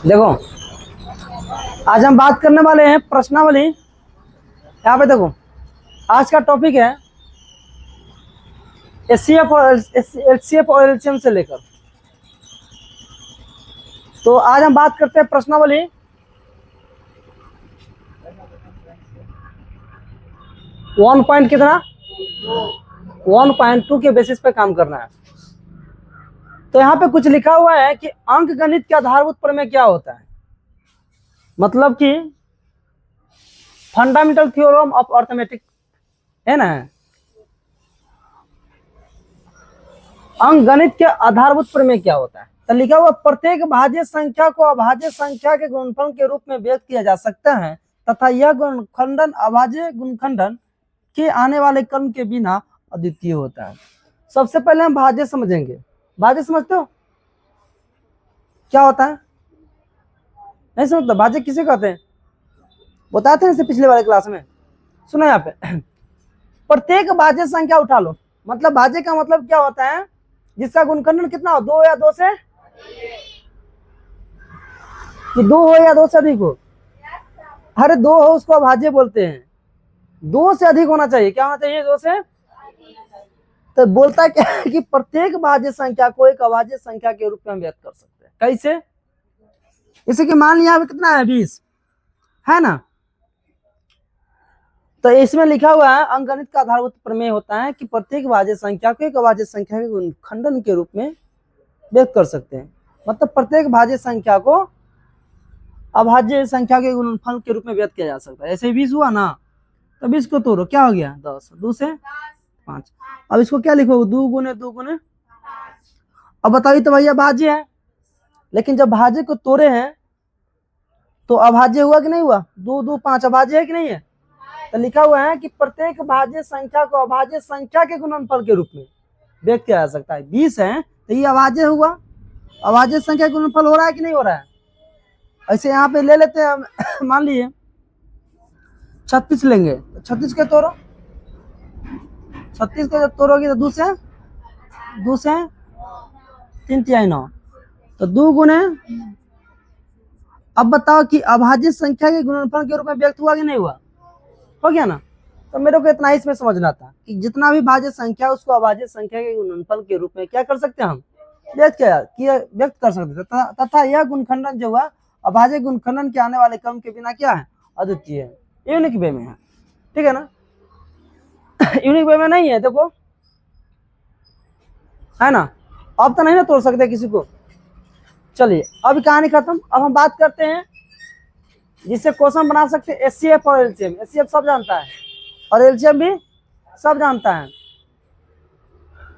देखो, आज हम बात करने वाले हैं प्रश्नावली। यहाँ पे देखो, आज का टॉपिक है एचसीएफ और एचसीएफ और एलसीएम से लेकर। तो आज हम बात करते हैं प्रश्नावली। वन पॉइंट कितना 1.2 के बेसिस पे काम करना है। तो यहाँ पे कुछ लिखा हुआ है कि अंक गणित के आधारभूत प्रमेय क्या होता है, मतलब कि फंडामेंटल थ्योरम ऑफ अर्थमेटिक है ना। अंक गणित के आधारभूत प्रमेय क्या होता है, तो लिखा हुआ प्रत्येक भाज्य संख्या को अभाज्य संख्या के गुणनफल के रूप में व्यक्त किया जा सकता है तथा यह गुणनखंडन अभाज्य गुणनखंडन के आने वाले क्रम के बिना अद्वितीय होता है। सबसे पहले हम भाज्य समझेंगे। भाज्य समझते हो क्या होता है? नहीं समझते? भाज्य किसे कहते हैं बताते हैं इसे पिछले वाले क्लास में। सुनो यहाँ पे, प्रत्येक भाज्य संख्या उठा लो, मतलब भाज्य का मतलब क्या होता है, जिसका गुणनखंडन कितना हो, 2 या 2 से कि 2 हो या 2 से अधिक हो। हर 2 हो उसको अभाज्य बोलते हैं। 2 से अधिक होना चाहिए। क्या होना चाहिए? 2 से। तो बोलता क्या है कि प्रत्येक भाज्य संख्या को एक अभाज्य संख्या के रूप में हम व्यक्त कर सकते हैं। कैसे? इसे कि मान लिया यहाँ पे कितना है, 20 है ना। तो इसमें लिखा हुआ है अंकगणित का आधारभूत प्रमेय होता है कि प्रत्येक भाज्य संख्या को एक अभाज्य संख्या के गुणनखंडन के रूप में व्यक्त कर सकते हैं। मतलब प्रत्येक भाज्य संख्या को अभाज्य संख्या के गुणनफल के रूप में व्यक्त किया जा सकता है। ऐसे 20 हुआ ना, तो 20 को तोड़ो, क्या हो गया? 10। 2 से 5। अब इसको क्या लिखोगे? 2 गुने 2 गुने। अब बताइए तो भैया भाज्य है, लेकिन जब भाज्य को तोड़े हैं तो अभाज्य हुआ कि नहीं हुआ? 2 2 5 अभाज्य है कि नहीं है? तो लिखा हुआ है कि प्रत्येक भाज्य संख्या को अभाज्य संख्या के गुणनफल के रूप में व्यक्त किया जा सकता है। 20 है तो ये अभाज्य हुआ, अभाज्य संख्या का गुणनफल हो रहा है कि नहीं हो रहा है? ऐसे यहाँ पे ले लेते हैं हम मान लीजिए 36 लेंगे, तो 36 के तोड़ो, 36 के जब तोड़ोगे तो 2 से 3 तिहाई 9, तो 2 गुने। अब बताओ कि अभाज्य संख्या के गुणनफल के रूप में व्यक्त हुआ कि नहीं हुआ? हो गया ना। तो मेरे को इतना इसमें समझना था कि जितना भी भाज्य संख्या है उसको अभाज्य संख्या के गुणनफल के रूप में क्या कर सकते हैं, हम व्यक्त कर सकते थे तथा यह गुणनखंडन जो हुआ अभाज्य गुणनखंडन के आने वाले क्रम के बिना क्या है? अद्वितीय है, यूनिक वे में है। ठीक है ना। यूनिक वे में नहीं है, देखो है ना। अब तो नहीं ना तोड़ सकते किसी को। चलिए अब कहानी खत्म। अब हम बात करते हैं जिससे क्वेश्चन बना सकते हैं एचसीएफ और एलसीएम। एचसीएफ सब जानता है और एलसीएम भी सब जानता है।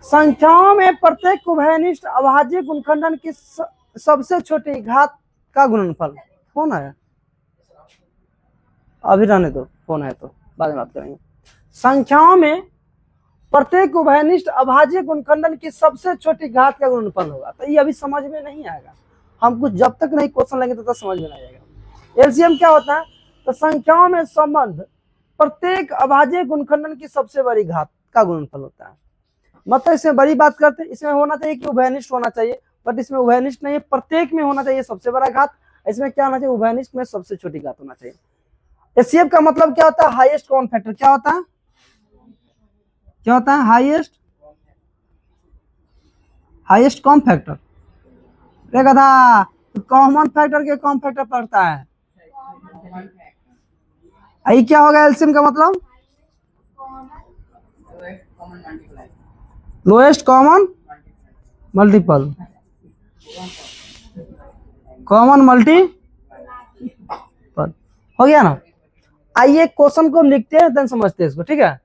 संख्याओं में प्रत्येक उभयनिष्ठ अभाज्य गुणनखंडन की सबसे छोटी घात का गुणनफल। कौन है? अभी रहने दो, कौन है तो बाद में बात करेंगे। संख्याओं में प्रत्येक उभयनिष्ठ अभाज्य गुणनखंडन की सबसे छोटी घात का गुणनफल होगा। तो ये अभी समझ में नहीं आएगा, हम कुछ जब तक नहीं क्वेश्चन लेंगे तब तक समझ में नहीं आएगा। एलसीएम क्या होता है? तो संख्याओं में संबंध प्रत्येक अभाज्य गुणनखंडन की सबसे बड़ी घात का गुणनफल होता है। मतलब इसमें बड़ी बात करते हैं, इसमें होना चाहिए कि उभयनिष्ठ होना चाहिए, बट इसमें उभयनिष्ठ नहीं है, प्रत्येक में होना चाहिए सबसे बड़ा घात। इसमें क्या होना चाहिए? उभयनिष्ठ में सबसे छोटी घात होना चाहिए। एचसीएफ का मतलब क्या होता है? Highest common factor. क्या होता है? क्या होता है? Highest common factor. देखा था कॉमन फैक्टर के कॉमन फैक्टर पड़ता है। आई क्या होगा एलसीएम का मतलब? Lowest common multiple. Common multiple हो गया ना। आइए क्वेश्चन को लिखते हैं देन समझते हैं इसको। ठीक है।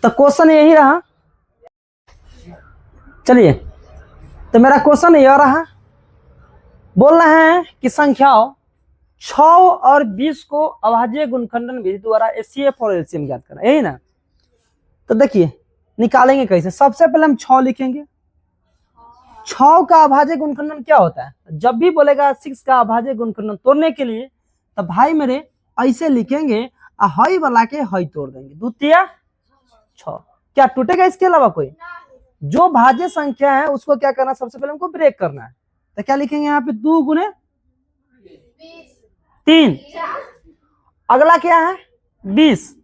तो क्वेश्चन यही रहा। चलिए, तो मेरा क्वेश्चन यह रहा, बोल रहे हैं कि संख्याओं 6 और 20 को अभाज्य गुणनखंडन विधि द्वारा एचसीएफ और एलसीएम ज्ञात करना, यही ना। तो देखिए निकालेंगे कैसे। सबसे पहले हम 6 लिखेंगे। 6 का अभाज्य गुणनखंडन क्या होता है? जब भी बोलेगा 6 का अभाज्य गुणनखंडन तोड़ने के लिए, तो भाई मेरे ऐसे लिखेंगे, हई वाला के हई तोड़ देंगे, 2 तिया 6। क्या टूटेगा इसके अलावा कोई? जो भाज्य संख्या है उसको क्या करना, सबसे पहले हमको ब्रेक करना है। तो क्या लिखेंगे यहाँ पे, 2 गुने 3। अगला क्या है 20।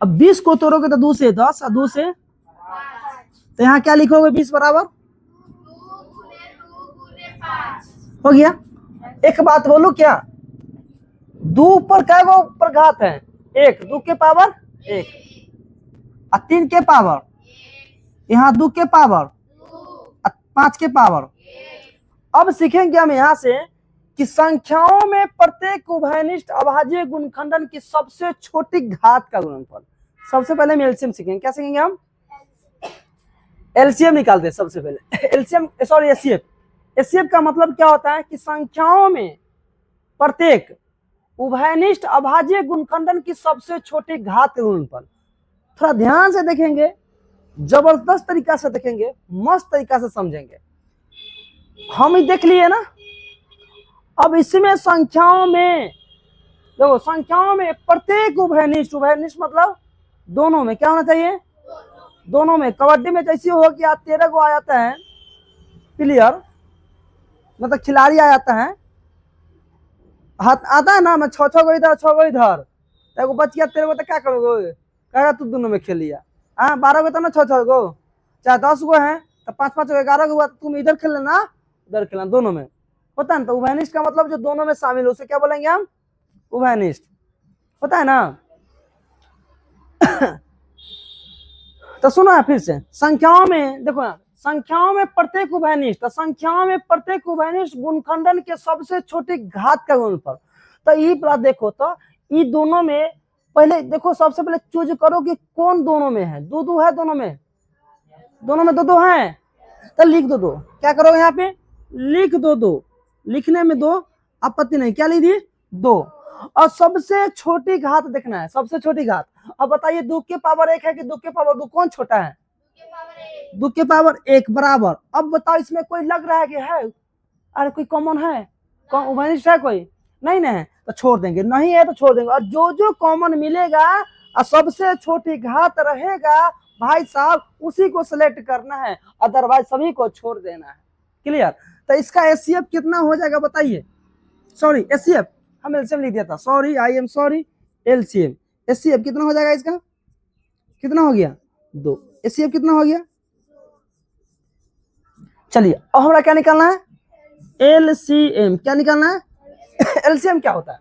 अब 20 को तोड़ोगे तो 2 से 10 और 2 से, तो यहाँ क्या लिखोगे, 20 बराबर हो गया। एक बात बोलू क्या, 2 पर क्या वो प्रघात है, 1, 2 के पावर 1 और 3 के पावर, यहाँ 2 के पावर और 5 के पावर। अब सीखेंगे हम यहाँ से कि संख्याओं में प्रत्येक उभयनिष्ठ अभाज्य गुणनखंडन की सबसे छोटी घात का गुणनफल। सबसे पहले हम एलसीएम सीखेंगे। क्या सीखेंगे हम, एलसीएम निकालते हैं सबसे पहले। LCM sorry HCF. एचसीएफ का मतलब क्या होता है कि संख्याओं में प्रत्येक उभयनिष्ठ अभाज्य गुणनखंडन की सबसे छोटी घात का गुणनफल। थोड़ा ध्यान से देखेंगे, जबरदस्त तरीका से देखेंगे, मस्त तरीका से समझेंगे। हम ही देख लिए ना। अब इसमें संख्याओं में देखो, संख्याओं में प्रत्येक उभयनिष्ठ, उभयनिष्ठ मतलब दोनों में क्या होना चाहिए, दोनों में। कबड्डी में जैसे हो कि आज 13 को आ जाता है प्लेयर, मतलब खिलाड़ी आ जाता है, हाथ आता है ना, मैं 6 गो इधर 6 गो इधर, एगो बच गया 13 गो, तो क्या करोगे, कहेगा तू दोनों में खेल लिया। हाँ 12 गो तो ना 6 गो, चाहे 10 गो है तो 5 गो 11 गो हुआ, तो तुम इधर खेल लेना उधर खेलना, दोनों में होता है ना। तो उभयनिष्ठ का मतलब जो दोनों में शामिल हो, उसे क्या बोलेंगे हम, उभयनिष्ठ होता है ना। तो सुनो फिर से, संख्याओं में देखो, संख्याओं में प्रत्येक उभयनिष्ठ, तो संख्याओं में प्रत्येक उभयनिष्ठ गुणनखंडन के सबसे छोटी घात का गुणनफल। तो ये बात देखो, तो ये दोनों में पहले देखो, सबसे पहले चूज करो कि कौन दोनों में है। 2 है दोनों में, दोनों में 2 है, तो लिख दो 2। क्या करो यहाँ पे, लिख दो 2, लिखने में 2 आपत्ति नहीं। क्या लिख दिए 2, और सबसे छोटी घात देखना है, सबसे छोटी घात। अब बताइए 2 के पावर 1 है कि 2 के पावर 2, कौन छोटा है, 2 के पावर 1 बराबर। अब बताओ इसमें कोई लग रहा है कि है, अरे कोई कॉमन है, उभयनिष्ठ है कोई, नहीं ना है, तो छोड़ देंगे, नहीं है तो छोड़ देंगे। और जो जो कॉमन मिलेगा और सबसे छोटी घात रहेगा भाई साहब, उसी को सिलेक्ट करना है, अदरवाइज सभी को छोड़ देना है। क्लियर। तो इसका एचसीएफ कितना हो जाएगा बताइए, सॉरी एचसीएफ, हम एलसीएम लिख दिया था, sorry I am sorry, LCM. HCF कितना हो जाएगा इसका, कितना हो गया 2। एचसीएफ कितना हो गया, चलिए अब हमारा क्या निकालना है, एलसीएम। क्या निकालना है, एलसीएम क्या होता है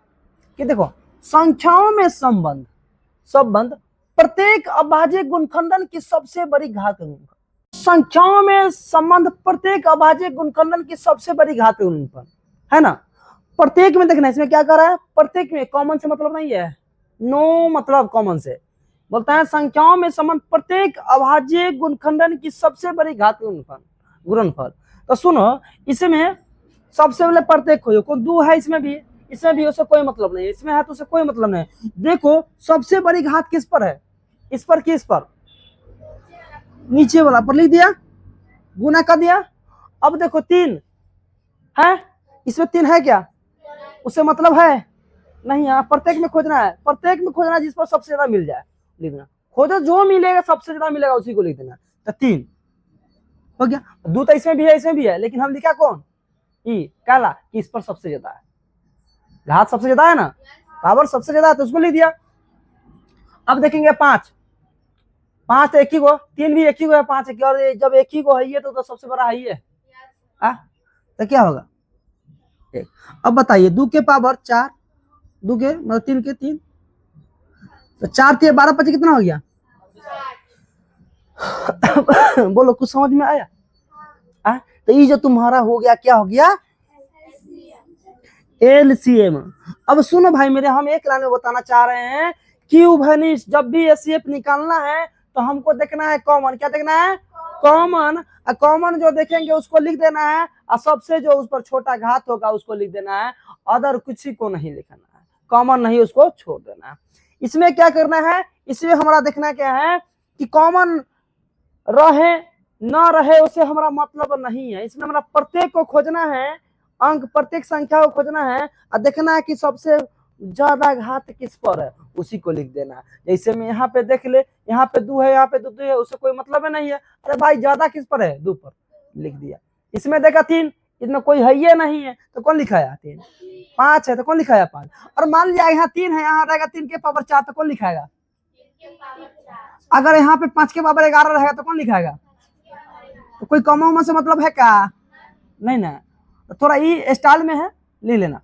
कि देखो, संख्याओं में संबंध प्रत्येक अभाज्य गुणनखंडन की सबसे बड़ी घात का गुणनफल। संख्याओं में संबंध प्रत्येक अभाज्य गुणनखंडन की सबसे बड़ी घात का गुणनफल है ना। प्रत्येक में देखना, इसमें क्या कर रहा है, प्रत्येक में कॉमन से मतलब नहीं है, नो मतलब कॉमन से बोलता है संख्याओं में संबंध प्रत्येक अभाज्य गुणनखंडन की सबसे बड़ी घात गुणनफल। तो सुनो, इसमें सबसे पहले प्रत्येक खोजो, कौन 2 है इसमें भी उससे कोई मतलब नहीं, इसमें है तो उससे कोई मतलब नहीं। देखो सबसे बड़ी घात किस पर है, इस पर कि इस पर, नीचे वाला पर लिख दिया, गुना कर दिया। अब देखो 3 है, इसमें 3 है क्या, उससे मतलब है नहीं। यहाँ प्रत्येक में खोजना है, प्रत्येक में खोजना जिस पर सबसे ज्यादा मिल जाए लिख देना, खोजो जो मिलेगा सबसे ज्यादा मिलेगा उसी को लिख देना। तो 3 हो गया। 2 तो इसमें भी है, इसमें भी है, लेकिन हम लिखा कौन, ई काला, कि इस पर सबसे ज्यादा है, घात सबसे ज्यादा है ना, पावर सबसे ज्यादा है, तो उसको लिख दिया। अब देखेंगे 5 तो एक ही को, 3 भी एक ही को है, 5 एक, और जब एक ही को है ये तो सबसे बड़ा है ये, तो क्या होगा 1। अब बताइए 2 के पावर 4, 2 के मतलब 3 के 3, तो 4 के 12 25 कितना हो गया बोलो कुछ समझ में आया। तो ये जो तुम्हारा हो गया, क्या हो गया, एलसीएम। अब सुनो भाई मेरे, हम एक लाइन में बताना चाह रहे हैं कि उभयनिष्ठ जब भी एचसीएफ निकालना है तो हमको देखना है कॉमन। क्या देखना है, कॉमन। कॉमन जो देखेंगे उसको लिख देना है, और सबसे जो उस पर छोटा घात होगा उसको लिख देना है, अदर कुछ को नहीं लिखना है, कॉमन नहीं उसको छोड़ देना है। इसमें क्या करना है, इसमें हमारा देखना क्या है कि कॉमन रहे न रहे उससे हमारा मतलब नहीं है। इसमें हमारा प्रत्येक को खोजना है, अंक प्रत्येक संख्या को खोजना है और देखना है कि सबसे ज्यादा घात किस पर है उसी को लिख देना है। जैसे में यहाँ पे देख ले, यहाँ पे 2 है, यहाँ पे 2 है, उससे कोई मतलब है नहीं है। अरे भाई ज्यादा किस पर है, 2 पर, लिख दिया। इसमें देखा 3, इसमें कोई है ये नहीं है तो कौन लिखाया 3। 5 है तो कौन लिखाया 5। और मान लिया यहाँ 3 है, यहाँ रहेगा 3 के पावर 4 तो कौन लिखाएगा। अगर यहाँ पे 5 के पावर 11 रहेगा तो कौन लिखाएगा। तो कोई कमा उमा से मतलब है क्या, नहीं ना। तो थोड़ा ये स्टाइल में है, ले लेना।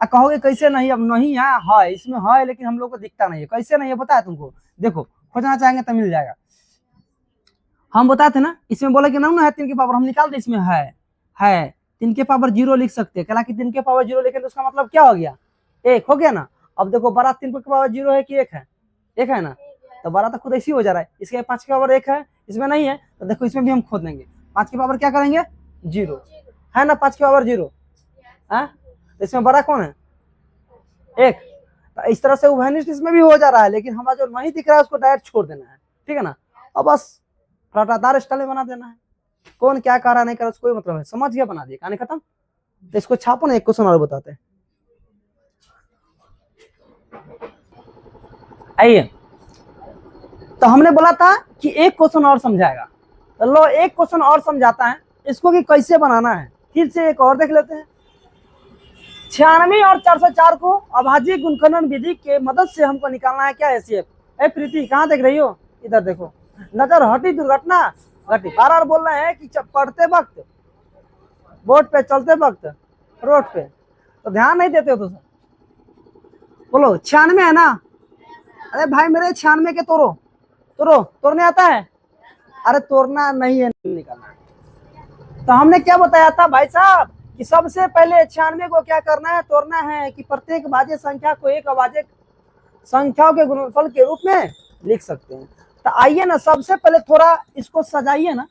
कहोगे कैसे नहीं, अब नहीं है इसमें है लेकिन हम लोग को दिखता नहीं है। कैसे नहीं है पता है तुमको, देखो खोजना चाहेंगे तो मिल जाएगा। हम बताए थे ना, इसमें बोले कि ना है 3 के पावर, हम निकाल दे इसमें है 3 के पावर 0 लिख सकते हैं। कहला कि 3 के पावर 0 लिखे तो उसका मतलब क्या हो गया, 1 हो गया ना। अब देखो बड़ा 3 के पावर 0 है कि 1 है, 1 है ना, तो बड़ा तो खुद ऐसी हो जा रहा है। इसके 5 के पावर 1 है, इसमें नहीं है तो देखो इसमें भी हम खोद देंगे। 5 के पावर क्या करेंगे 0 है ना, 5 के पावर 0 है, तो इसमें बड़ा कौन है 1। तो इस तरह से उभयनिष्ठ इसमें भी हो जा रहा है, लेकिन हमारा जो नहीं दिख रहा है उसको डायरेक्ट छोड़ देना है, ठीक है ना। अब बस रटादार स्टाइल में बना देना है, कौन क्या कर रहा नहीं कर रहा उसको कोई मतलब है, समझ गया, बना दिया, कहानी खत्म। तो इसको छापो ना, एक क्वेश्चन और बताते हैं। आइए, तो हमने बोला था कि एक क्वेश्चन और समझाएगा, तो लो एक क्वेश्चन और समझाता है इसको कि कैसे बनाना है। फिर से एक और देख लेते हैं। 96 और 404 को अभाज्य गुणनखंड विधि के मदद से हमको निकालना है क्या एचसीएफ। ए प्रीति कहाँ देख रही हो, इधर देखो, नजर हटी दुर्घटना घटी। बार बोल रहे हैं कि पढ़ते वक्त, बोर्ड पे चलते वक्त, रोड पे, तो ध्यान नहीं देते हो तो सर। बोलो 96 है ना, अरे भाई मेरे 96 के तोड़ो, तोड़ने आता है, अरे तोड़ना नहीं है, निकालना है। तो हमने क्या बताया था भाई साहब कि सबसे पहले 96 को क्या करना है, तोड़ना है कि प्रत्येक भाज्य संख्या को एक अभाज्य संख्याओं के गुणनफल के रूप में लिख सकते हैं। तो आइए ना सबसे पहले थोड़ा इसको सजाइए ना,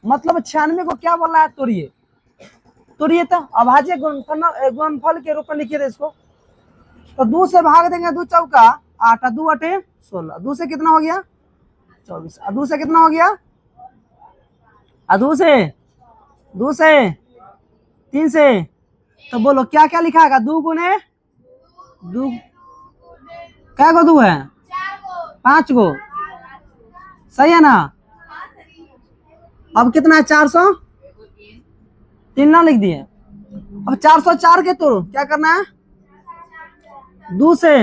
मतलब 96 को क्या बोलना है, तोड़िए तो अभाज्य गुणनफल के रूप में लिखिए इसको। तो 2 से भाग देंगे, 2 चौका 8, 2 8 16, 2 से कितना हो गया 24, 2 से कितना हो गया, 2 से 3 से, तो बोलो क्या क्या लिखा है, 2 गुने 2, क्या को 2 है 5 गो, सही है ना। अब कितना है 400, 3 ना लिख दिए। अब 404 के तोड़ो, क्या करना है 2 से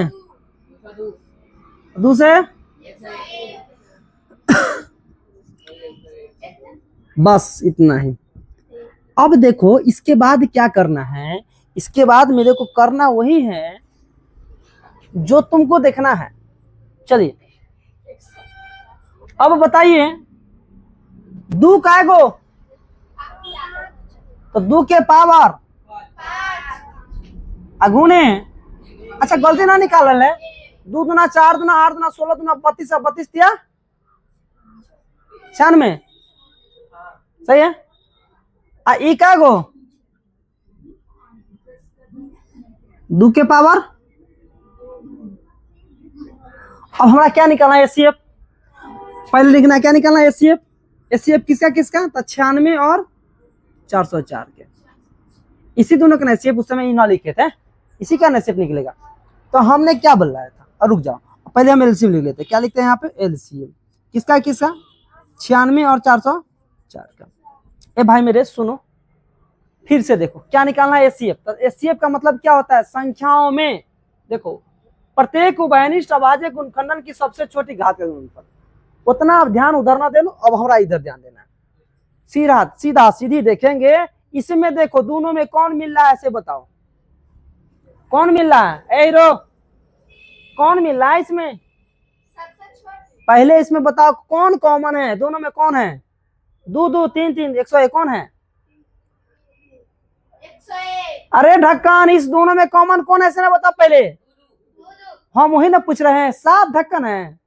बस इतना ही। अब देखो इसके बाद क्या करना है, इसके बाद मेरे को करना वही है जो तुमको देखना है। चलिए अब बताइए 2 काय गो, तो 2 के पावर अगुने, अच्छा गलती ना निकाल है, 2 दूना 4 दूना 8 दूना 16 दूना 32, 32 दिया 96, सही है। ई का गो 2 के पावर, अब हमारा क्या निकालना है एचसीएफ, पहले लिखना है क्या निकालना है एचसीएफ। एचसीएफ किसका किसका, तो 96 और 404 के, इसी दोनों का एचसीएफ उस समय ना लिखे थे, इसी का एचसीएफ निकलेगा। तो हमने क्या बोला था, और रुक जाओ पहले हम एलसीएम लिख लेते हैं। क्या लिखते हैं यहाँ पे एलसीएम किसका 96 और 404 का। ए भाई मेरे सुनो, फिर से देखो क्या निकालना है एचसीएफ। तो एचसीएफ का मतलब क्या होता है, संख्याओं में देखो प्रत्येक उभयनिष्ठ अभाज्य गुणनखंड की सबसे छोटी घात का गुणनफल, उतना अब ध्यान उधर ना दे लो, अब हमारा इधर ध्यान देना है। सीधी देखेंगे, इसमें देखो दोनों में कौन मिल रहा है, ऐसे बताओ कौन मिल रहा है, ए हीरो कौन मिल रहा है इसमें, पहले इसमें बताओ कौन कॉमन है, दोनों में कौन है, 2 2 3 3 101 कौन है, 101। अरे ढक्कन, इस दोनों में कॉमन कौन है ऐसे ना बताओ पहले, हम वही ना पूछ रहे हैं, 7 ढक्कन है।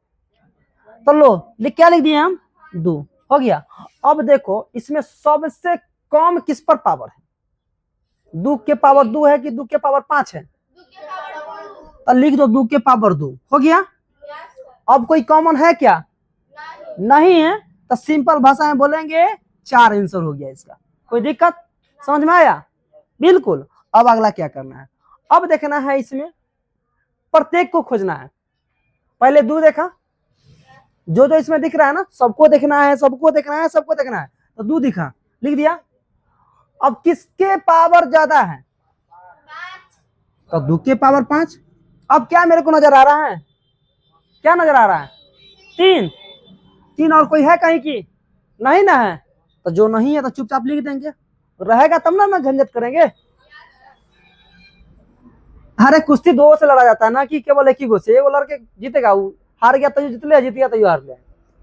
तो लो क्या लिख दिए हम 2, हो गया। अब देखो इसमें सबसे कम किस पर पावर है, 2 के पावर 2 है कि 2 के पावर 5 है, तो लिख दो 2 के पावर 2, हो गया। अब कोई कॉमन है क्या, नहीं है, तो सिंपल भाषा में बोलेंगे 4 आंसर हो गया इसका। कोई दिक्कत, समझ में आया, बिल्कुल। अब अगला क्या करना है, अब देखना है इसमें प्रत्येक को खोजना है। पहले दो देखा, जो जो इसमें दिख रहा है ना सबको देखना है, सबको देखना है, सबको देखना है, तो दो दिखा, लिख दिया। अब किसके पावर ज्यादा है, तो दो के पावर 5। अब क्या मेरे को नजर आ रहा है, क्या नजर आ रहा है, 3। 3 और कोई है कहीं की, नहीं ना है, तो जो नहीं है तो चुपचाप लिख देंगे, रहेगा तब ना झंझट करेंगे। अरे कुश्ती दो से लड़ा जाता है ना कि केवल एक ही गो से, वो लड़के जीतेगा, वो हार गया तो जीत लिया, जीत गया तो हार लिया।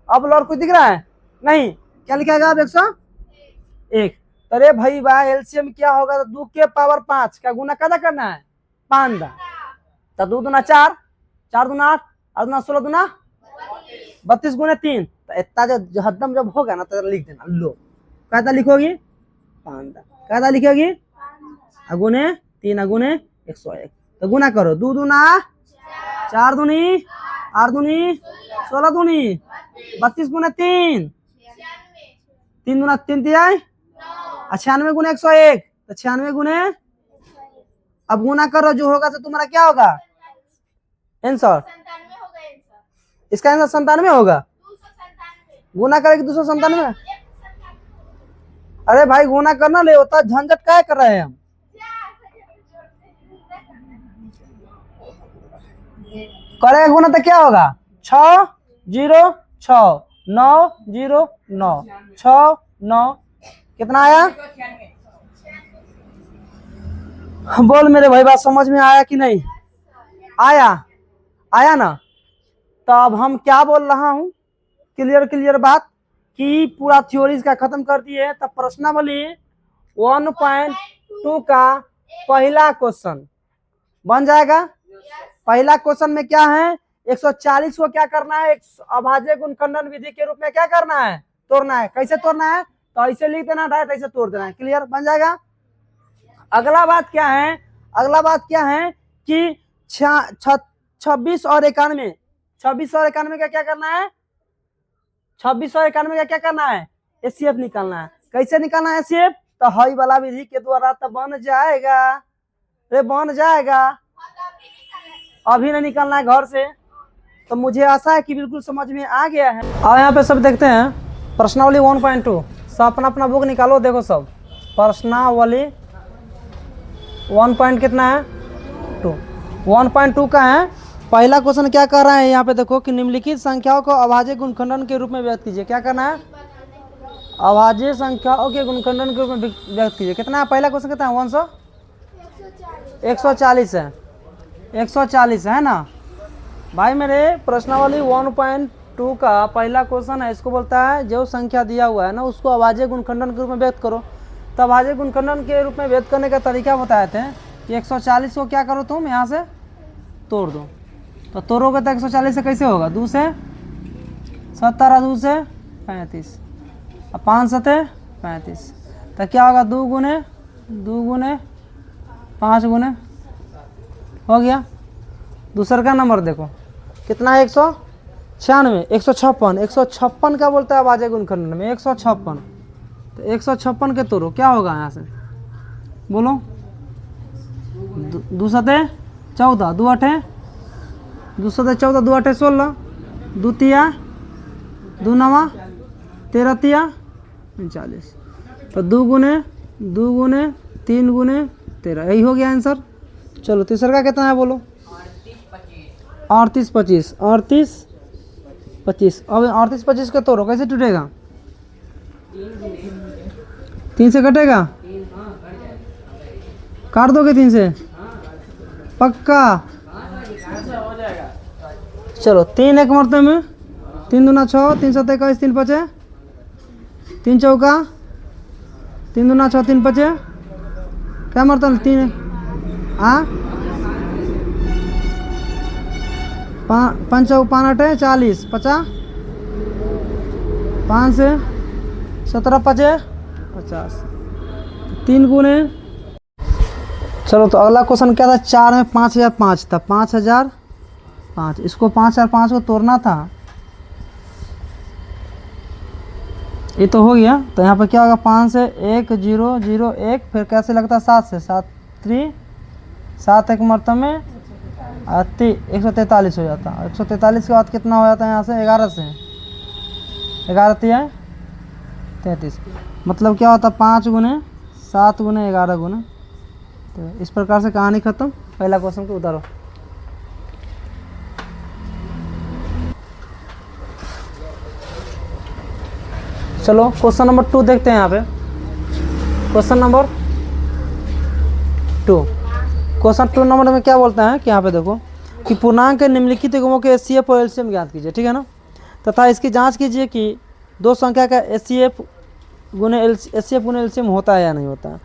अब लड़ कोई दिख रहा है नहीं, क्या लिखेगा अब 101। अरे भाई भाई एलसीएम क्या होगा, तो 2 के पावर 5 का गुना कदा करना है 5 दा, तो 2 दूना 4, 4 दूना 8, 8 दूना 16, दूना 32 गुने 3, तो इतना जो हदम जब होगा ना तो लिख देना। लो कहता लिखोगी 5 दा, कहता लिखोगी अगुने 3 अगुने 101, तो गुना करो। 2 दूना 4 दूनी 8 दूनी 16 दूनी 32 गुने 3, 3 दूना 3 तिहाई 96 गुने 101, तो 96 गुने, अब गुना करो, जो होगा तो तुम्हारा क्या होगा आंसर, इसका आंसर 97 होगा। गुना करेगी 297। अरे भाई गुना करना ले होता, झंझट क्या कर रहे हैं हम। करेगा गुना तो क्या होगा 6 0 6 9 0 9 6 9, कितना आया, बोल मेरे भाई बात समझ में आया कि नहीं आया, आया ना। तो अब हम क्या बोल रहा हूं, क्लियर क्लियर बात कि पूरा थ्योरी का खत्म कर दिए। तब प्रश्नावली 1.2 का पहला क्वेश्चन बन जाएगा। पहला क्वेश्चन में क्या है, 140 को क्या करना है, अभाज्य गुणनखंडन विधि के रूप में क्या करना है, तोड़ना है। कैसे तोड़ना है, तो ऐसे लिख देना, डायरेक्ट ऐसे तोड़ देना है, क्लियर बन जाएगा। अगला बात क्या है, अगला बात क्या है कि 26 और 91, 26 और 91 का क्या करना है, 26 और 91 का क्या करना है, एचसीएफ निकालना है। कैसे निकालना है एचसीएफ, तो हई वाला विधि के द्वारा तो बन जाएगा, रे बन जाएगा, अभी नहीं निकालना है घर से। तो मुझे आशा है कि बिल्कुल समझ में आ गया है। और यहाँ पे सब देखते हैं प्रश्नावली 1.2, सब अपना अपना बुक निकालो, देखो सब प्रश्नावली 1. कितना है 2, 1.2 का है। पहला क्वेश्चन क्या कर रहा है यहाँ पे देखो कि निम्नलिखित संख्याओं को अभाज्य गुणनखंडन के रूप में व्यक्त कीजिए। क्या करना है, अभाज्य संख्याओं के गुणनखंडन के रूप में व्यक्त कीजिए। कितना है पहला क्वेश्चन, कितना है 140 है, 140 है ना भाई मेरे। प्रश्नावली 1.2 का पहला क्वेश्चन है, इसको बोलता है जो संख्या दिया हुआ है ना उसको अभाज्य गुणनखंडन के रूप में व्यक्त करो। तो अभाज्य गुणनखंडन के रूप में व्यक्त करने का तरीका बताए थे कि 140 को क्या करो तुम यहाँ से तोड़ दो, तो तोड़ोगे तो 140 से कैसे होगा, 2 से 17, 2 से 35, और 5 7 35, तो क्या होगा 2 गुने 5 गुने हो गया। दूसरा का नंबर देखो कितना है 196, 156 का बोलता है अभाज्य गुणनखंडन में 156, तो 156 के तोड़ो, क्या होगा यहाँ से बोलो, 2 7 14, 2 8 2 7 14, 2 8 16, 2 तिया 2 9 13 तिया 39, तो 2 गुने 3 गुने 13, यही हो गया आंसर। चलो तीसरा का कितना है बोलो, 38 25, 38 25। अब 38 25 का तोड़ो, कैसे टूटेगा, 3 से कटेगा, काट दोगे 3 से पक्का। चलो 3 एक मरते में, 3 दूना 6, 3 7 21, 3 5 3 चौका, 3 दूना 6, 3 5 क्या मरता है 3, हाँ 5 चौक 5 8 40, 50, 5 से 17 5 50, 3 गुने। चलो तो अगला क्वेश्चन क्या था, 4 में 5005 था, 5005, इसको 5005 को तोड़ना था, ये तो हो गया। तो यहाँ पर क्या होगा, 5 से 1 0 0 1, फिर कैसे लगता है 7 से 7 3 7 एक मरतबे में 143 हो जाता। 143 के बाद कितना हो जाता है यहाँ से? 11 से 11 तिया 33, मतलब क्या होता है 5 गुने 7 गुने 11 गुने। तो इस प्रकार से कहानी खत्म। पहला क्वेश्चन को उतारो। चलो क्वेश्चन नंबर 2 देखते हैं यहाँ पे। क्वेश्चन नंबर 2, क्वेश्चन 2 नंबर में क्या बोलता है कि यहाँ पे देखो कि पूर्णांक के निम्नलिखित युग्मों के एचसीएफ और एलसीएम ज्ञात कीजिए, ठीक है ना। तथा इसकी जांच कीजिए कि दो संख्या का एचसीएफ गुने एलसीएम होता है या नहीं होता है।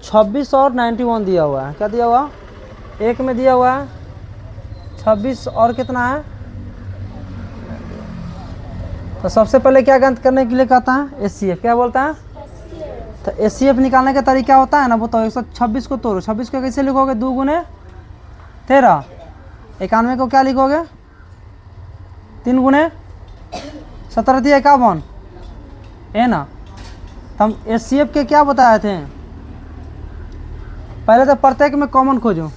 26 और 91 दिया हुआ है। क्या दिया हुआ? एक में दिया हुआ है 26 और कितना है? तो सबसे पहले क्या ज्ञात करने के लिए कहता है? एचसीएफ। क्या बोलता है? तो एचसीएफ निकालने का तरीका होता है ना, बताओ। 126 को तोड़ो, 26 को कैसे लिखोगे? 2 गुने 13। 91 को क्या लिखोगे? 3 गुने 17 दिया 51 है ना। तो हम एचसीएफ के क्या बताए थे? पहले तो प्रत्येक में कॉमन खोजो।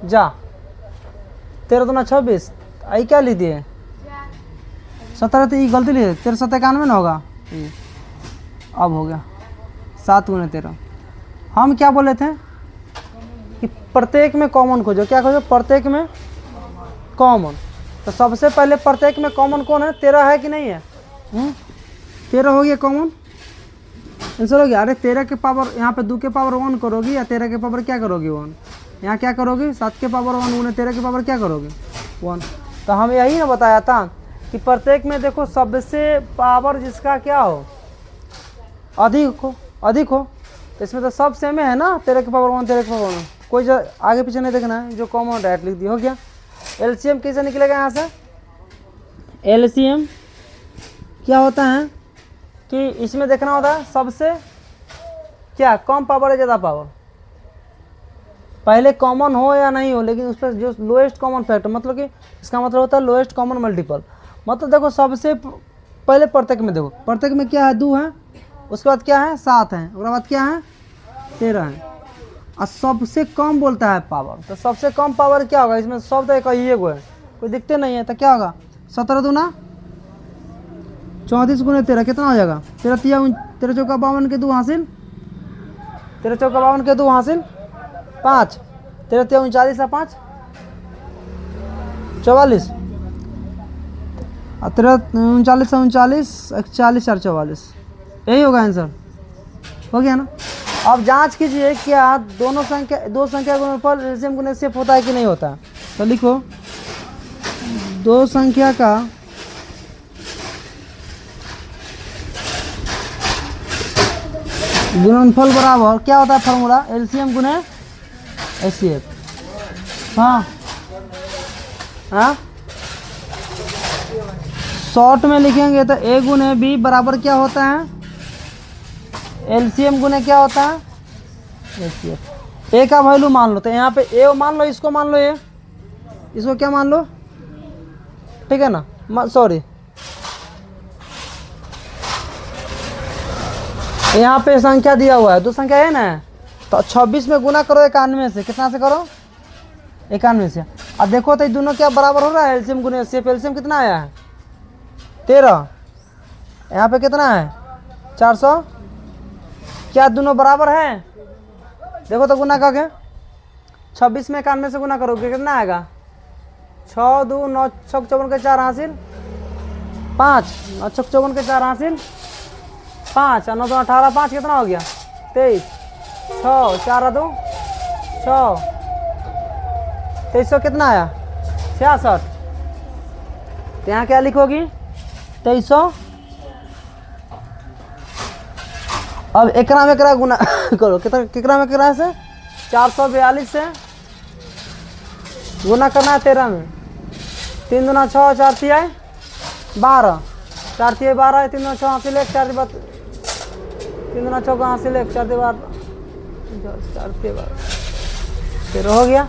जा 13 दूना 26, आई क्या लिख दिए? 17। तो ये गलती लिखे, 13 7 91 ना होगा। अब हो गया 7 गुने 13। हम क्या बोले थे कि प्रत्येक में कॉमन खोजो। क्या खोजो? प्रत्येक में कॉमन। तो सबसे पहले प्रत्येक में कॉमन कौन है? 13 है कि नहीं है? 13 हो गया कॉमन, आंसर हो गया। अरे 13 के पावर यहाँ पे 2 के पावर 1 करोगी या 13 के पावर क्या करोगी? 1। यहाँ क्या करोगी? 7 के पावर 1 गुने 13 के पावर क्या करोगे? 1। तो हम यही ना बताया था कि प्रत्येक में देखो सबसे पावर जिसका क्या हो, अधिक हो। तो इसमें तो सब सेम है ना, 13 के पावर 1 13 के पावर 1। कोई आगे पीछे नहीं देखना है, जो कॉमन डायरेक्ट लिख दिया। हो गया। एलसीएम कैसे निकलेगा यहाँ से? एलसीएम क्या होता है कि इसमें देखना होता है सबसे क्या कम पावर है, ज़्यादा पावर। पहले कॉमन हो या नहीं हो, लेकिन उस पर जो लोएस्ट कॉमन फैक्टर, मतलब कि इसका मतलब होता है लोएस्ट कॉमन मल्टीपल। मतलब देखो सबसे पहले प्रत्येक में देखो, प्रत्येक में क्या है? 2 है, उसके बाद क्या है? 7 है, उसके बाद क्या है? 13 है। और सबसे कम बोलता है पावर। तो सबसे कम पावर क्या होगा? इसमें सब तो एक ही है, कोई दिखते नहीं है। तो क्या होगा? 17 दूना 34 गुने 13 कितना हो जाएगा? 13 चौका 52 के 2 हासिल, 13 चौका 52 के 2 हासिल 5, 13 39 है 5 44, 13 39 39 41 4 44, यही होगा आंसर। हो गया ना। अब जांच कीजिए क्या दो संख्या गुणनफल एलसीएम गुने एचसीएफ होता है कि नहीं होता। तो लिखो 2 संख्या का गुणनफल बराबर क्या होता है? फॉर्मूला एलसीएम गुने एचसीएफ। हाँ शॉर्ट में लिखेंगे तो ए गुने बी बराबर क्या होता है? एलसीएम गुने क्या होता है? एचसीएफ। ए का वैल्यू मान लो, तो यहाँ पे ए मान लो, इसको मान लो, इसको क्या मान लो? ठीक है ना। सॉरी, यहाँ पे संख्या दिया हुआ है, 2 संख्या है ना। तो 26 में गुना करो 91 से। कितना से करो? 91 से। अब देखो तो ये दोनों क्या बराबर हो रहा है? एलसीएम गुने एचसीएफ। एलसीएम कितना आया है? 13। यहाँ पे कितना है? 400। क्या दोनों बराबर हैं? देखो तो गुना करके 26 में 91 से गुना करोगे कितना आएगा? 6 2 9 6 54 के 4 हासिल 5, 9 6 54 के 4 हासिल 5, 9 2 18 5 कितना हो गया? 23, 6 4 2 6, 2300 कितना आया? 66। तो यहाँ क्या लिखोगी? 2300। अब एकरा में एकरा गुना करो। कितना में एकरा से? 442 से गुना करना है 13 में। 3 दूना 6, 4 तिया 12, 4 तिया 12, 3 दूना 6 हासिल 1, 4 3 दूना 6 हासिल 1, 4 12, 4 12 13 हो गया।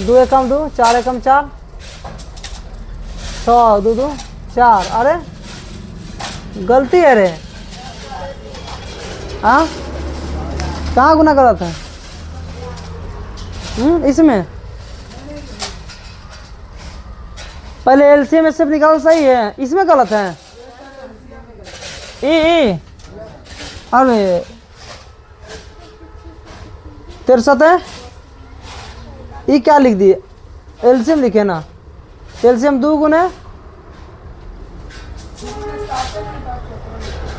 2 एकम 2, 4 एकम 4, 6 2 2 4। अरे गलती है रे। हाँ कहाँ गुना गलत है? इसमें पहले एलसीएम एचसीएफ निकालो, सही है, इसमें गलत है। ई अरे 63 है, ई क्या लिख दिए, एलसीएम लिखे ना, एलसीएम 2 गुने,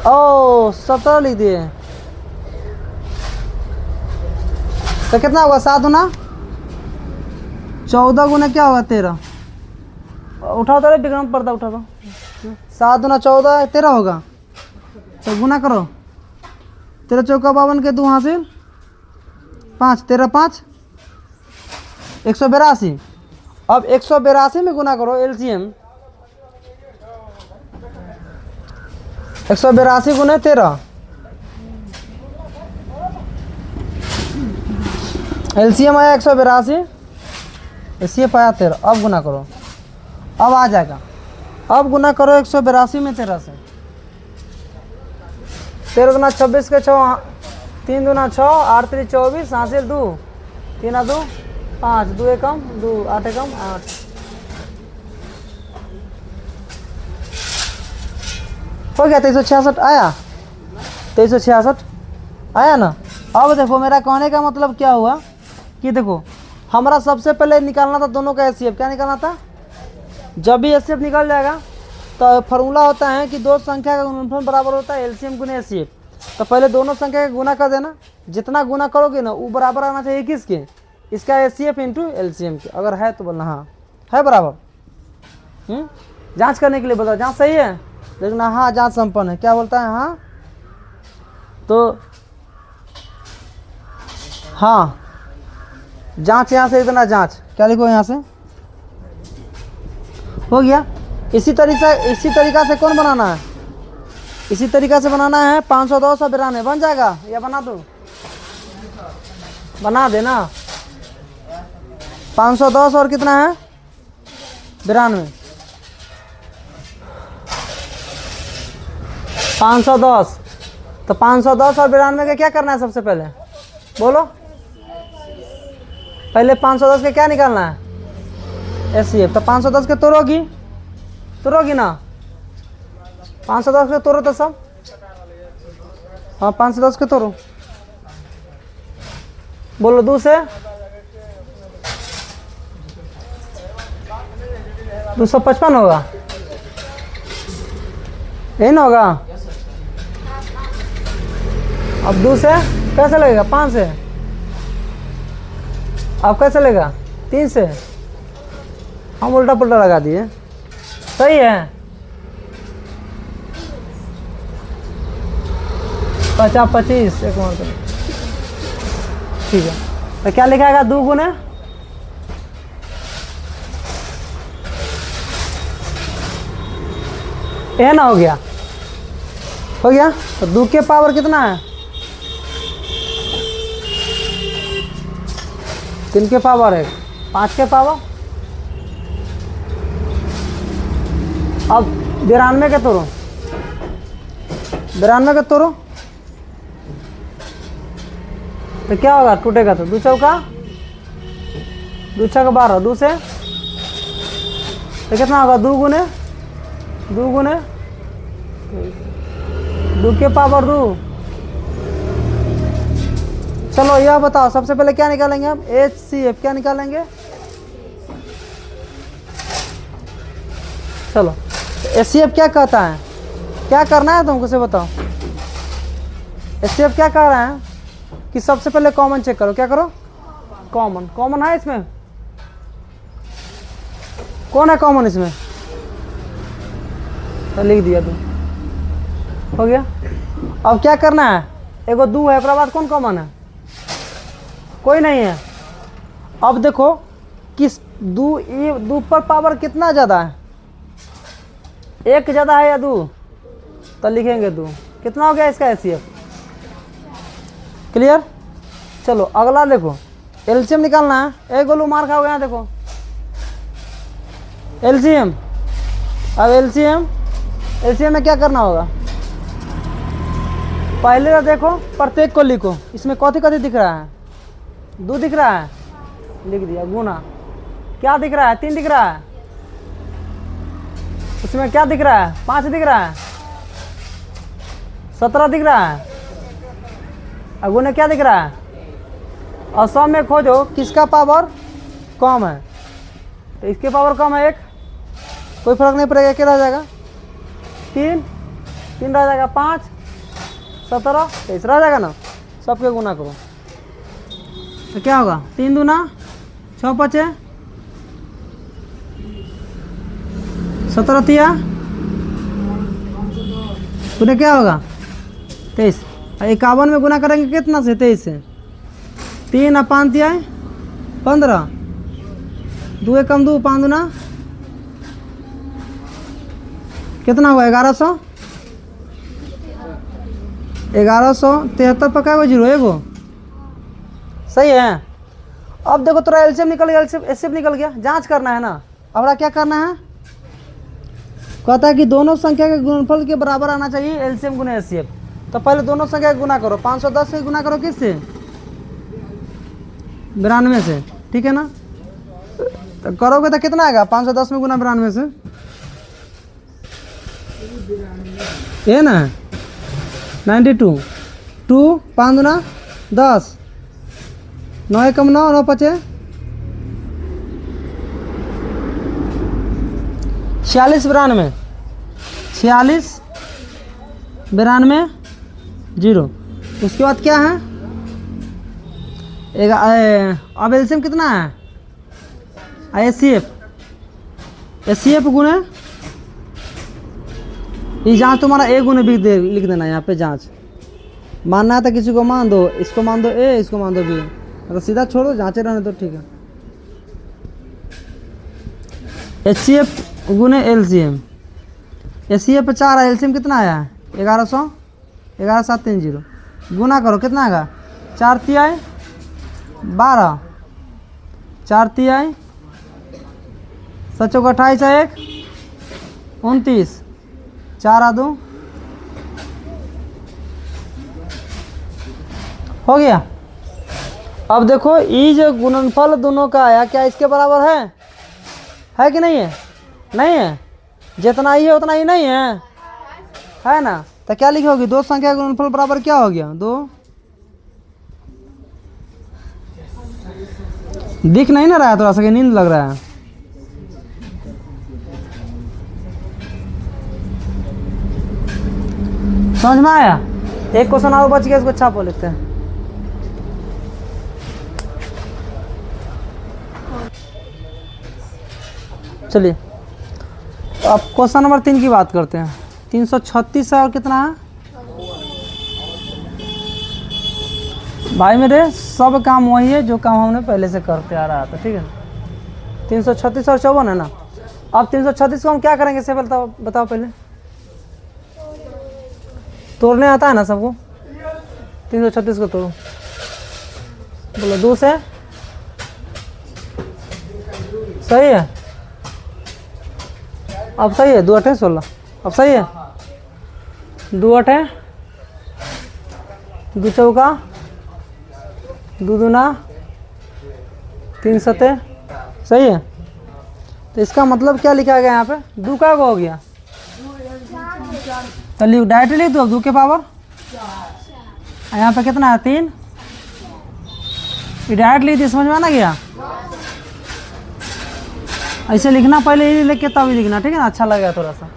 ओ 17 लिख दिए, तो कितना होगा 7 गुना 14 गुना क्या होगा 13, उठाओ तो डिग्राम पर्दा उठा दो, 7 गुना 14 13 होगा, तो गुना करो, 13 चौका 52 के 2 हासिल 5, 13 5 182। अब 182 में गुना करो एलसीएम, 182 गुने 13, एलसीएम आया 182, एचसीएफ आया 13। अब गुना करो, अब आ जाएगा, अब गुना करो 182 में 13 से, 13 गुना 26 के 6, 3 गुना 6, 8 3 24, हासिल 2, 3 2 5, 2 एकम 2, 8 एकम 8। हो गया 2366 आया, 2366 आया ना। अब देखो मेरा कहने का मतलब क्या हुआ कि देखो हमारा सबसे पहले निकालना था दोनों का एचसीएफ, क्या निकालना था, जब भी एचसीएफ निकल जाएगा तो फार्मूला होता है कि दो संख्या का गुणनफल बराबर होता है एलसीएम गुने एचसीएफ। तो पहले दोनों संख्या का गुना कर देना, जितना गुना करोगे ना वो बराबर आना चाहिए किसके, इसका एचसीएफ इंटू एलसीएम के। अगर है तो बोलना हाँ है बराबर। जांच करने के लिए बताओ, जांच सही है, देखना हाँ जांच संपन्न है, क्या बोलता है हाँ, तो हाँ जांच यहाँ से इतना जांच क्या लिखो यहाँ से, हो गया। इसी तरीका से कौन बनाना है, इसी तरीका से बनाना है 510 और 92 बन जाएगा, या बना दो, बना देना 510 और कितना है 92, 510, तो 510 और 92 का क्या करना है सबसे पहले बोलो, पहले 510 के क्या निकालना है एचसीएफ, तो 510 के तोड़ोगी ना, 510 के तोड़ो तो सब, हाँ 510 के तोड़ो, बोलो 2 से 255 होगा, यही ना होगा। अब 2 से कैसे लगेगा, 5 से, अब कैसे लगेगा 3 से, हम उल्टा पुल्टा लगा दिए, सही है 50 25 एक और ठीक है। तो क्या लिखाएगा 2 गुने, ये ना हो गया, हो गया। तो 2 के पावर कितना है 3 के पावर है 5 के पावर, अब 92 के तोड़ो, 92 के तोड़ो तो क्या होगा, टूटेगा तो 2 चौका 2 छक्का 12, 2 से तो कितना होगा 2 गुने 2 के पावर 2। चलो यह बताओ सबसे पहले क्या निकालेंगे हम, एचसीएफ क्या निकालेंगे, चलो एचसीएफ क्या कहता है, क्या करना है तुमको से बताओ, एचसीएफ क्या कह रहा है कि सबसे पहले कॉमन चेक करो, क्या करो कॉमन है इसमें, कौन है कॉमन इसमें, तो लिख दिया 2, हो गया। अब क्या करना है, एगो 2 है, उसके बाद कौन कॉमन है, कोई नहीं है। अब देखो किस 2 पर पावर कितना ज़्यादा है, 1 ज़्यादा है या 2, तो लिखेंगे 2, कितना हो गया इसका एचसीएफ, क्लियर। चलो अगला देखो एलसीएम निकालना है, एक गोलू मार खाओगे यहाँ देखो एलसीएम। अब एलसीएम में क्या करना होगा, पहले तो देखो प्रत्येक को लिखो, इसमें कथी दिख रहा है, 2 दिख रहा है, लिख दिया, गुना क्या दिख रहा है 3 दिख रहा है, उसमें क्या दिख रहा है? 5 दिख रहा है, 17 दिख रहा है, अगुने क्या दिख रहा है? और सब में खोजो किसका पावर कम है। तो इसके पावर कम है 1, कोई फर्क नहीं पड़ेगा, क्या रह जाएगा? 3 रह जाएगा, 5 17 23 रह जाएगा ना। सबके गुना करो तो क्या होगा? 3 दूना 6 5 17 तिया उन्हें क्या होगा? 23। 51 में गुना करेंगे कितना से? 23 से। 3 और 5 तिया 15, 2 कम 2, 5 दूना कितना हुआ? 1100। 1173 पर क्या 0 है वो, सही है। अब देखो तेरा एलसीएम निकल गया, एचसीएफ निकल गया, जांच करना है ना। अब क्या करना है? कहता है कि दोनों संख्या के गुणनफल के बराबर आना चाहिए एलसीएम गुना एचसीएफ। तो पहले दोनों संख्या का गुना करो, 510 से गुना करो किससे? 92 से, ठीक है ना। तो करोगे तो कितना आएगा? 510 में गुना 92 से, ये ना 92। 2 5 दूना 10, 9 कम 9, 9 5 46 92, 46 92 0। उसके बाद क्या है? अब एलसीएम कितना है? एचसीएफ गुने ये जांच तुम्हारा ए गुने बी लिख देना यहाँ पे। जांच मानना है तो किसी को मान दो, इसको मान दो ए, इसको मान दो बी, अगर सीधा छोड़ दो जांचे रहने तो ठीक है। एचसीएफ गुने एलसीएम, एचसीएफ 4 है, एलसीएम कितना आया? 1100, 11730 गुना करो कितना आएगा? 4 तिहाई 12, 4 तिहाई 7 चौक 28 1 29, 4 आ 2 हो गया। अब देखो ये जो गुणनफल दोनों का आया, क्या इसके बराबर है कि नहीं है? नहीं है। जितना ही है उतना ही नहीं है ना। तो क्या लिखोगी? दो संख्या का गुणनफल बराबर क्या हो गया? 2। दिख नहीं ना रहा है, थोड़ा सा नींद लग रहा है। समझ में आया? एक क्वेश्चन और बच गया, इसको छापो लेते हैं। चलिए अब क्वेश्चन नंबर 3 की बात करते हैं। 336 है और कितना है भाई मेरे? सब काम वही है जो काम हमने पहले से करते आ रहा था, ठीक है। 336 और 54 है ना। अब 336 को हम क्या करेंगे से बताओ पहले। तोड़ने आता है ना सबको? 336 को तोड़ो, बोलो 2 से, सही है। अब सही है, 2 8 16, अब सही है। 2 8 2 चौका 2 दूना 3 सते, सही है। तो इसका मतलब क्या लिखा गया यहाँ पे? 2 का हो गया, तो डायरेक्ट लिख दो 2 के पावर। यहाँ पे कितना है? 3। डायरेक्ट लिख दी, समझ में आना गया? ऐसे लिखना, पहले ये लिख के तब ही लिखना, ठीक है ना, अच्छा लगेगा थोड़ा सा।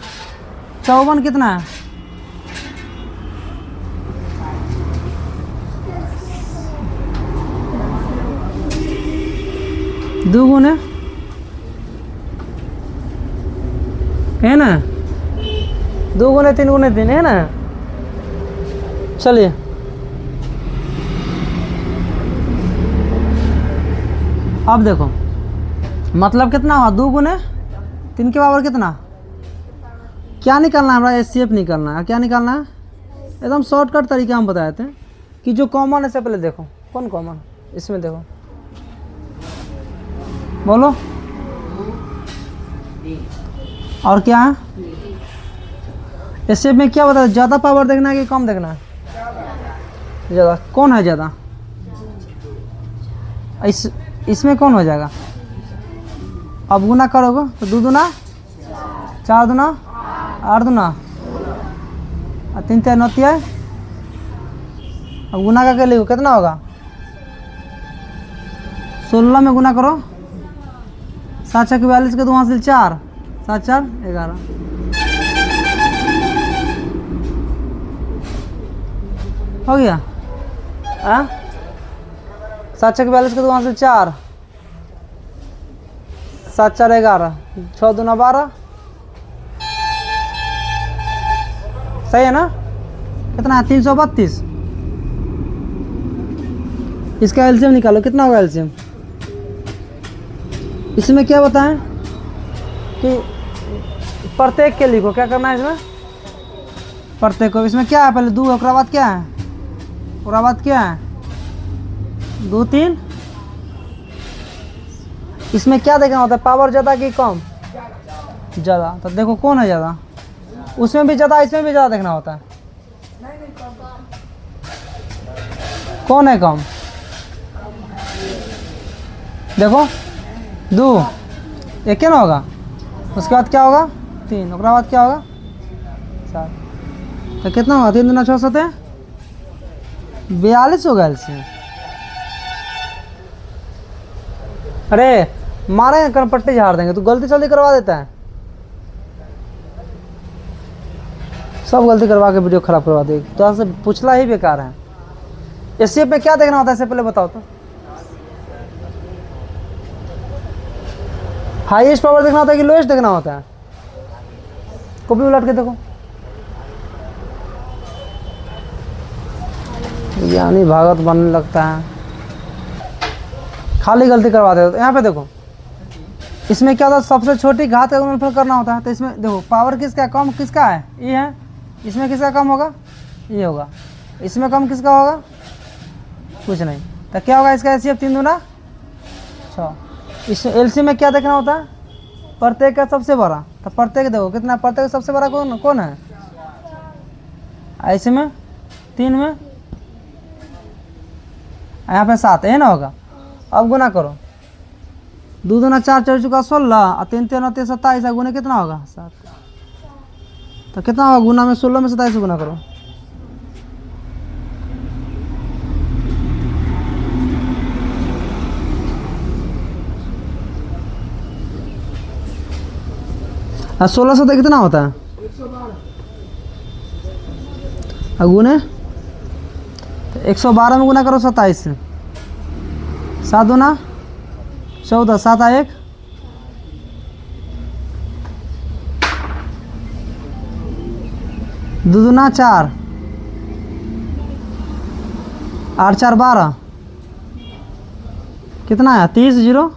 54 कितना है? दो गुने है ना, 2 गुने 3 गुने 3 है ना। चलिए अब देखो मतलब कितना हुआ? 2 गुने 3 के पावर कितना? क्या निकालना है हमारा? एचसीएफ निकालना है। क्या निकालना है? एकदम शॉर्टकट तरीका हम बताए थे कि जो कॉमन है से पहले देखो कौन कॉमन, इसमें देखो, बोलो। और क्या है? एचसीएफ में क्या बता? ज़्यादा पावर देखना है कि कम देखना है? ज़्यादा। कौन है ज़्यादा? इसमें कौन हो जाएगा? अब गुना करोगे तो 2 दूना 4 दूना 8 दूना 3 3 9 3। अब गुना करके लिखो कितना होगा 16 में गुना करो 7 6 42 के 2 हासिल 4 7 4 11 हो गया। 7 6 42 के 2 हासिल 4 7 4 11 6 दूना 12 सही है ना। कितना है 332। इसका एलसीएम निकालो कितना होगा एलसीएम। इसमें क्या बताएं कि प्रत्येक के लिखो क्या करना है इसमें प्रत्येक को। इसमें क्या है पहले 2 और बाद क्या है और बाद क्या है 2 3। इसमें क्या देखना होता है पावर ज़्यादा कि कम ज़्यादा। तो देखो कौन है ज़्यादा उसमें भी ज़्यादा इसमें भी ज़्यादा देखना होता है। कौन है कम देखो 2 एक क्या ना होगा उसके बाद क्या होगा 3 और बाद क्या होगा 7। तो कितना होगा 3 दूना 6 7 42 होगा एलसीएम। अरे मारे पट्टी झाड़ देंगे तू गलती जल्दी करवा देता है सब गलती करवा के वीडियो खराब करवा देगी तो आपसे पूछना ही बेकार है। एससीएफ में क्या देखना होता है इससे पहले बताओ तो। हाईएस्ट पावर देखना होता है कि लोएस्ट देखना होता है। कॉपी उलट के देखो यानी भागवत बनने लगता है खाली गलती करवा देते। तो यहाँ पे देखो इसमें क्या होता है सबसे छोटी घात का गुणनफल करना होता है। तो इसमें देखो पावर किसका कम किसका है ये है। इसमें किसका कम होगा ये होगा। इसमें कम किसका होगा कुछ नहीं। तो क्या होगा इसका एचसीएफ 3 दूना 6। इसमें एलसी में क्या देखना होता है प्रत्येक का सबसे बड़ा। तो प्रत्येक देखो कितना प्रत्येक सबसे बड़ा कौन है ऐसे में 3 में यहाँ पे 7 है ना होगा। अब गुना करो 2 दूना 4 4 चुका 16 और 3 3 9 27 गुना कितना होगा 7। तो कितना होगा गुना में 16 में 27 गुना करो। और 16 से कितना होता है 112 गुने तो 112 में गुना करो 27 से 7 दूना 14 7 1 2 दूना 4 8 4 12 कितना आया 30 0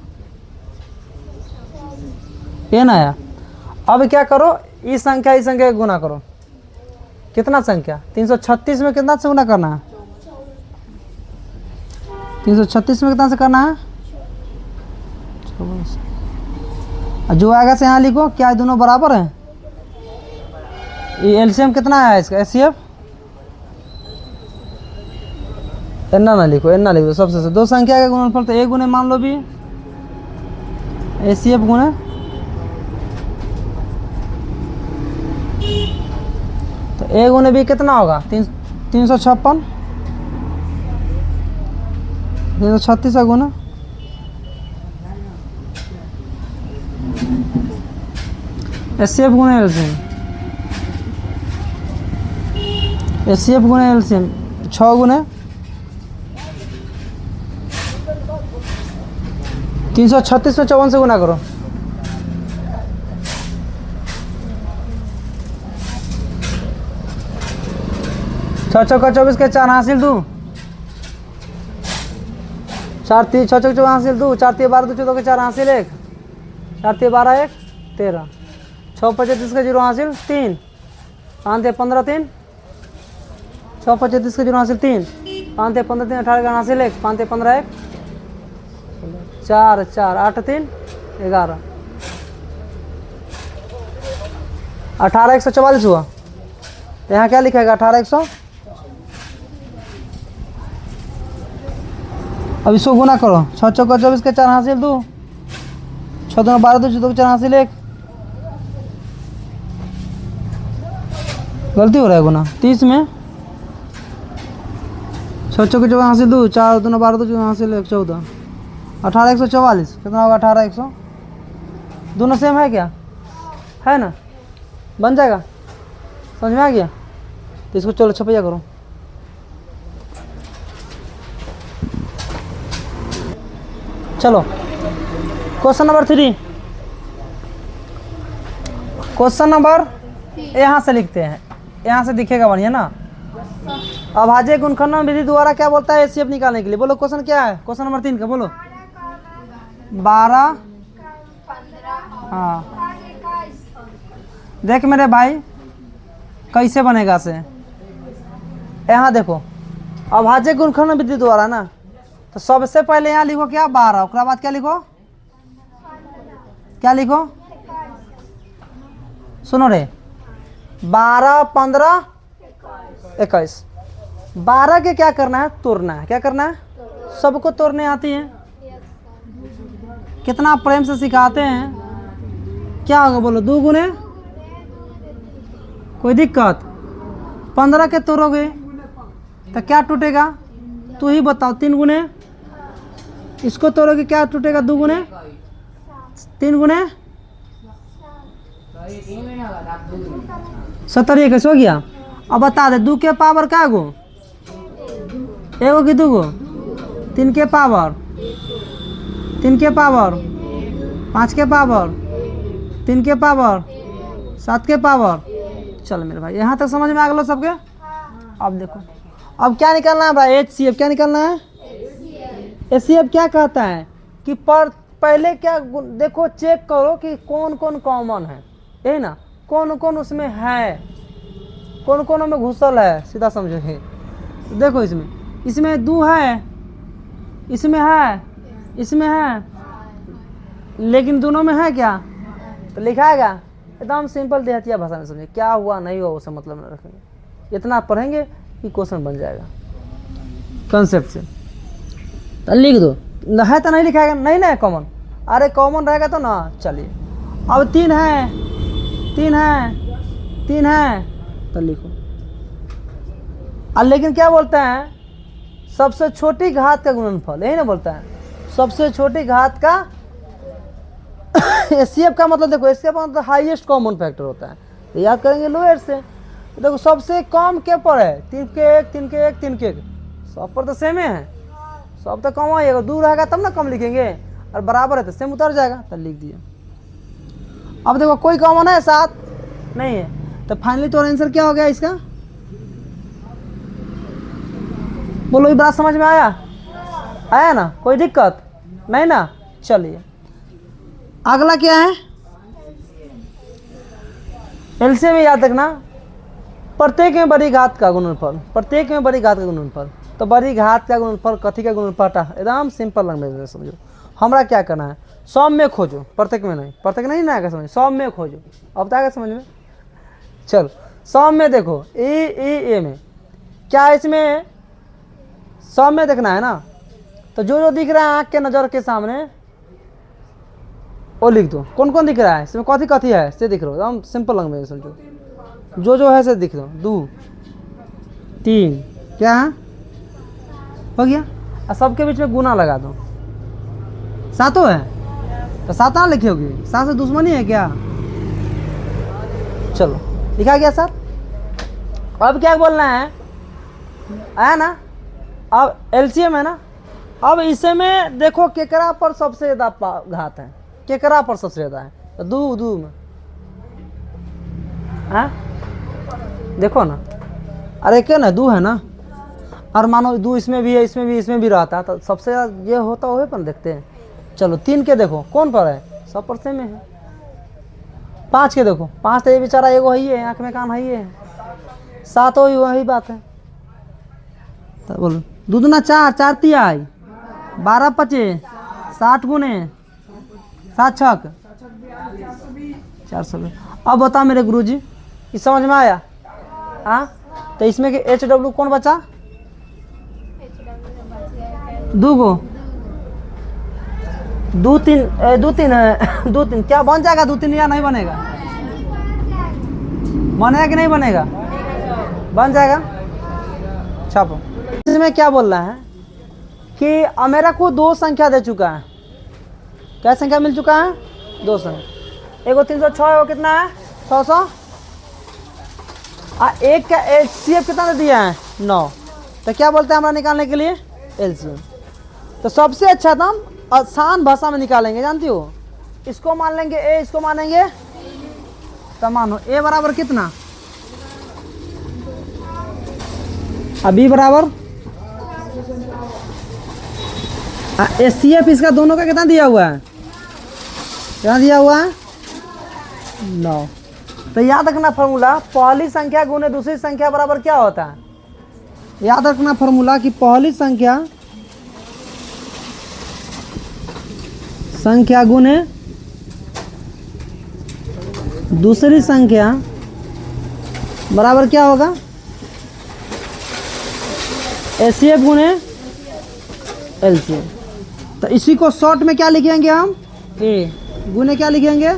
एन आया। अब क्या करो इस संख्या के गुना करो कितना संख्या 336 में कितना से गुना करना है 336 में कितना से करना है जो आएगा से यहाँ लिखो क्या है दोनों बराबर हैं। ये एलसीएम कितना है इसका एचसीएफ एन्ना ना लिखो एन्ना लिखो सबसे से 2 संख्या का गुणनफल तो 1 गुने मान लो भी एचसीएफ गुने तो 1 गुने भी कितना होगा 356 336 का गुना एचसीएफ गुने एलसीएम एचसीएफ गुने एलसीएम 6 गुने 336 में 54 से गुना करो 6 चौका 24 के 4 हासिल 2 4 3 6 चौका हासिल 2 4 3 12 2 14 के 4 हासिल 1 4 3 12 1 13 6 35 के 0 हासिल 3 5 3 15 3 6 35 के 0 हासिल 3 5 3 15 3 18 का हासिल 1 5 3 15 1 4 4 8 3 11 18 144 हुआ। तो यहाँ क्या लिखेगा 18 100। अब इसको गुना करो 6 चौका 24 के 4 हासिल 2 6 2 12 2 14 के 4 हासिल 1 गलती हो रहा है गुना। 30 में 6 चौके 14 हासिल 2 4 2 12 2 हासिल 1 14 18 144 कितना होगा 18 100 दोनों सेम है क्या है ना बन जाएगा समझ में आ गया। तो इसको चलो छपैया करो। चलो क्वेश्चन नंबर 3 क्वेश्चन नंबर यहाँ से लिखते हैं यहाँ से दिखेगा बढ़िया ना। अभाज्य गुणनखंड विधि द्वारा क्या बोलता है एचसीएफ निकालने के लिए बोलो क्वेश्चन क्या है क्वेश्चन नंबर 3 का बोलो 12 हाँ देख मेरे भाई कैसे बनेगा से यहाँ देखो अभाज्य गुणनखंड विधि द्वारा ना तो सबसे पहले यहाँ लिखो क्या 12 उसके बाद क्या लिखो सुनो रे 12 15 21 12 के क्या करना है तोड़ना है क्या करना है सबको तोड़ने आती है कितना प्रेम से सिखाते हैं क्या होगा बोलो 2 गुने कोई दिक्कत 15 के तोड़ोगे तो क्या टूटेगा तू ही बताओ 3 गुने इसको तोड़ोगे क्या टूटेगा 2 गुने 3 गुने 70 कैसे हो गया। अब बता दे 2 के पावर क्या गो एगो की 2 गो 3 के पावर 3 के पावर 5 के पावर 3 के पावर 7 के पावर। चल मेरे भाई यहाँ तक समझ में आ गया सबके। अब देखो अब क्या निकालना है भाई एचसीएफ क्या निकालना है एचसीएफ क्या कहता है कि पर पहले क्या देखो चेक करो कि कौन कौन कॉमन है यही ना कौन कौन उसमें है कौन कौन में घुसल है सीधा समझो है। देखो इसमें 2 है इसमें है लेकिन दोनों में है क्या तो लिखाएगा एकदम सिंपल देहातिया भाषा में समझे क्या हुआ नहीं हुआ उससे मतलब न रखेंगे इतना पढ़ेंगे कि क्वेश्चन बन जाएगा कंसेप्ट से। तो लिख दो है तो नहीं लिखाएगा नहीं ना कॉमन अरे कॉमन रहेगा तो ना चलिए अब 3 है तो लिखो। लेकिन क्या बोलता है सबसे छोटी घात का गुणनफल यही ना बोलता है सबसे छोटी घात का एचसीएफ का मतलब देखो एचसीएफ का मतलब हाईएस्ट कॉमन फैक्टर होता है तो याद करेंगे लोअर से। देखो सबसे कम के पर है 3 के 1 3 के 1 3 के 1 सब पर तो सेम है सब तो कम आएगा दूर रहेगा तब ना कम लिखेंगे और बराबर है तो सेम उतर जाएगा तो लिख दिया। अब देखो कोई कॉमन है 7 नहीं है तो फाइनली तो आंसर क्या हो गया इसका बोलो ये बात समझ में आया ना कोई दिक्कत नहीं ना। चलिए अगला क्या है एलसीएम में याद रखना प्रत्येक में बड़ी घात का गुणनफल तो बड़ी घात का गुणनफल कथी का गुणनफल एकदम सिंपल लैंग्वेज में समझो। हमरा क्या करना है सम में खोजो प्रत्येक में नहीं ना आएगा समझ सम में खोजो अब तो आएगा समझ में। चल सम में देखो ए में क्या इसमें सम में देखना है ना तो जो दिख रहा है आँख के नज़र के सामने वो लिख दो कौन कौन दिख रहा है इसमें कथी है से दिख रहा हो एकदम सिंपल लैंग्वेज समझो जो है से दिख दो 2 3 क्या है हो गया और सबके बीच में गुना लगा दो 7 है तो 7 ना लिखी होगी 7 से दुश्मनी है क्या चलो लिखा गया 7। अब क्या बोलना है आया ना अब एलसीएम है ना अब इसे में देखो केकरा पर सबसे ज़्यादा घात है केकरा पर सबसे ज़्यादा है तो 2 में हाँ देखो ना अरे क्या ना 2 है ना और मानो 2 इसमें भी है इसमें भी रहता है तो सबसे ज़्यादा ये होता वही पर देखते हैं। चलो 3 के देखो कौन पर है सब पर सेम है। 5 के देखो 5 तो ये बेचारा एगो ही है आँख में कान है 7 वही बात है तो बोलो 2 दूना 4 4 तिहाई 12 25 60 गुने 7 छक 420। अब बताओ मेरे गुरुजी ये समझ में आया हाँ तो इसमें के HW कौन बचा 2 गो 2 3 है 2 3 क्या बन जाएगा 2 3 या नहीं बनेगा कि नहीं बनेगा बन जाएगा। छापो। इसमें क्या बोल रहा है कि मेरा को दो संख्या दे चुका है। क्या संख्या मिल चुका है? दो संख्या। एक 306 वो कितना है? 600। एक का एचसीएफ कितना दे दिया है? 9। तो क्या बोलते हैं हमारा निकालने के लिए? एलसीएम। तो सबसे अच्छा तो हम आसान भाषा में निकालेंगे, जानती हो। इसको मान लेंगे ए, इसको मानेंगे। तो मानो ए बराबर कितना? बी बराबर एचसीएफ इसका दोनों का कितना दिया हुआ है? क्या दिया हुआ है? 9। तो याद रखना फॉर्मूला, पहली संख्या गुने दूसरी संख्या बराबर क्या होता है? याद रखना फॉर्मूला कि पहली संख्या गुने दूसरी संख्या बराबर क्या होगा? एचसीएफ गुने एलसीएम। तो इसी को शॉर्ट में क्या लिखेंगे हम? ए गुने क्या लिखेंगे?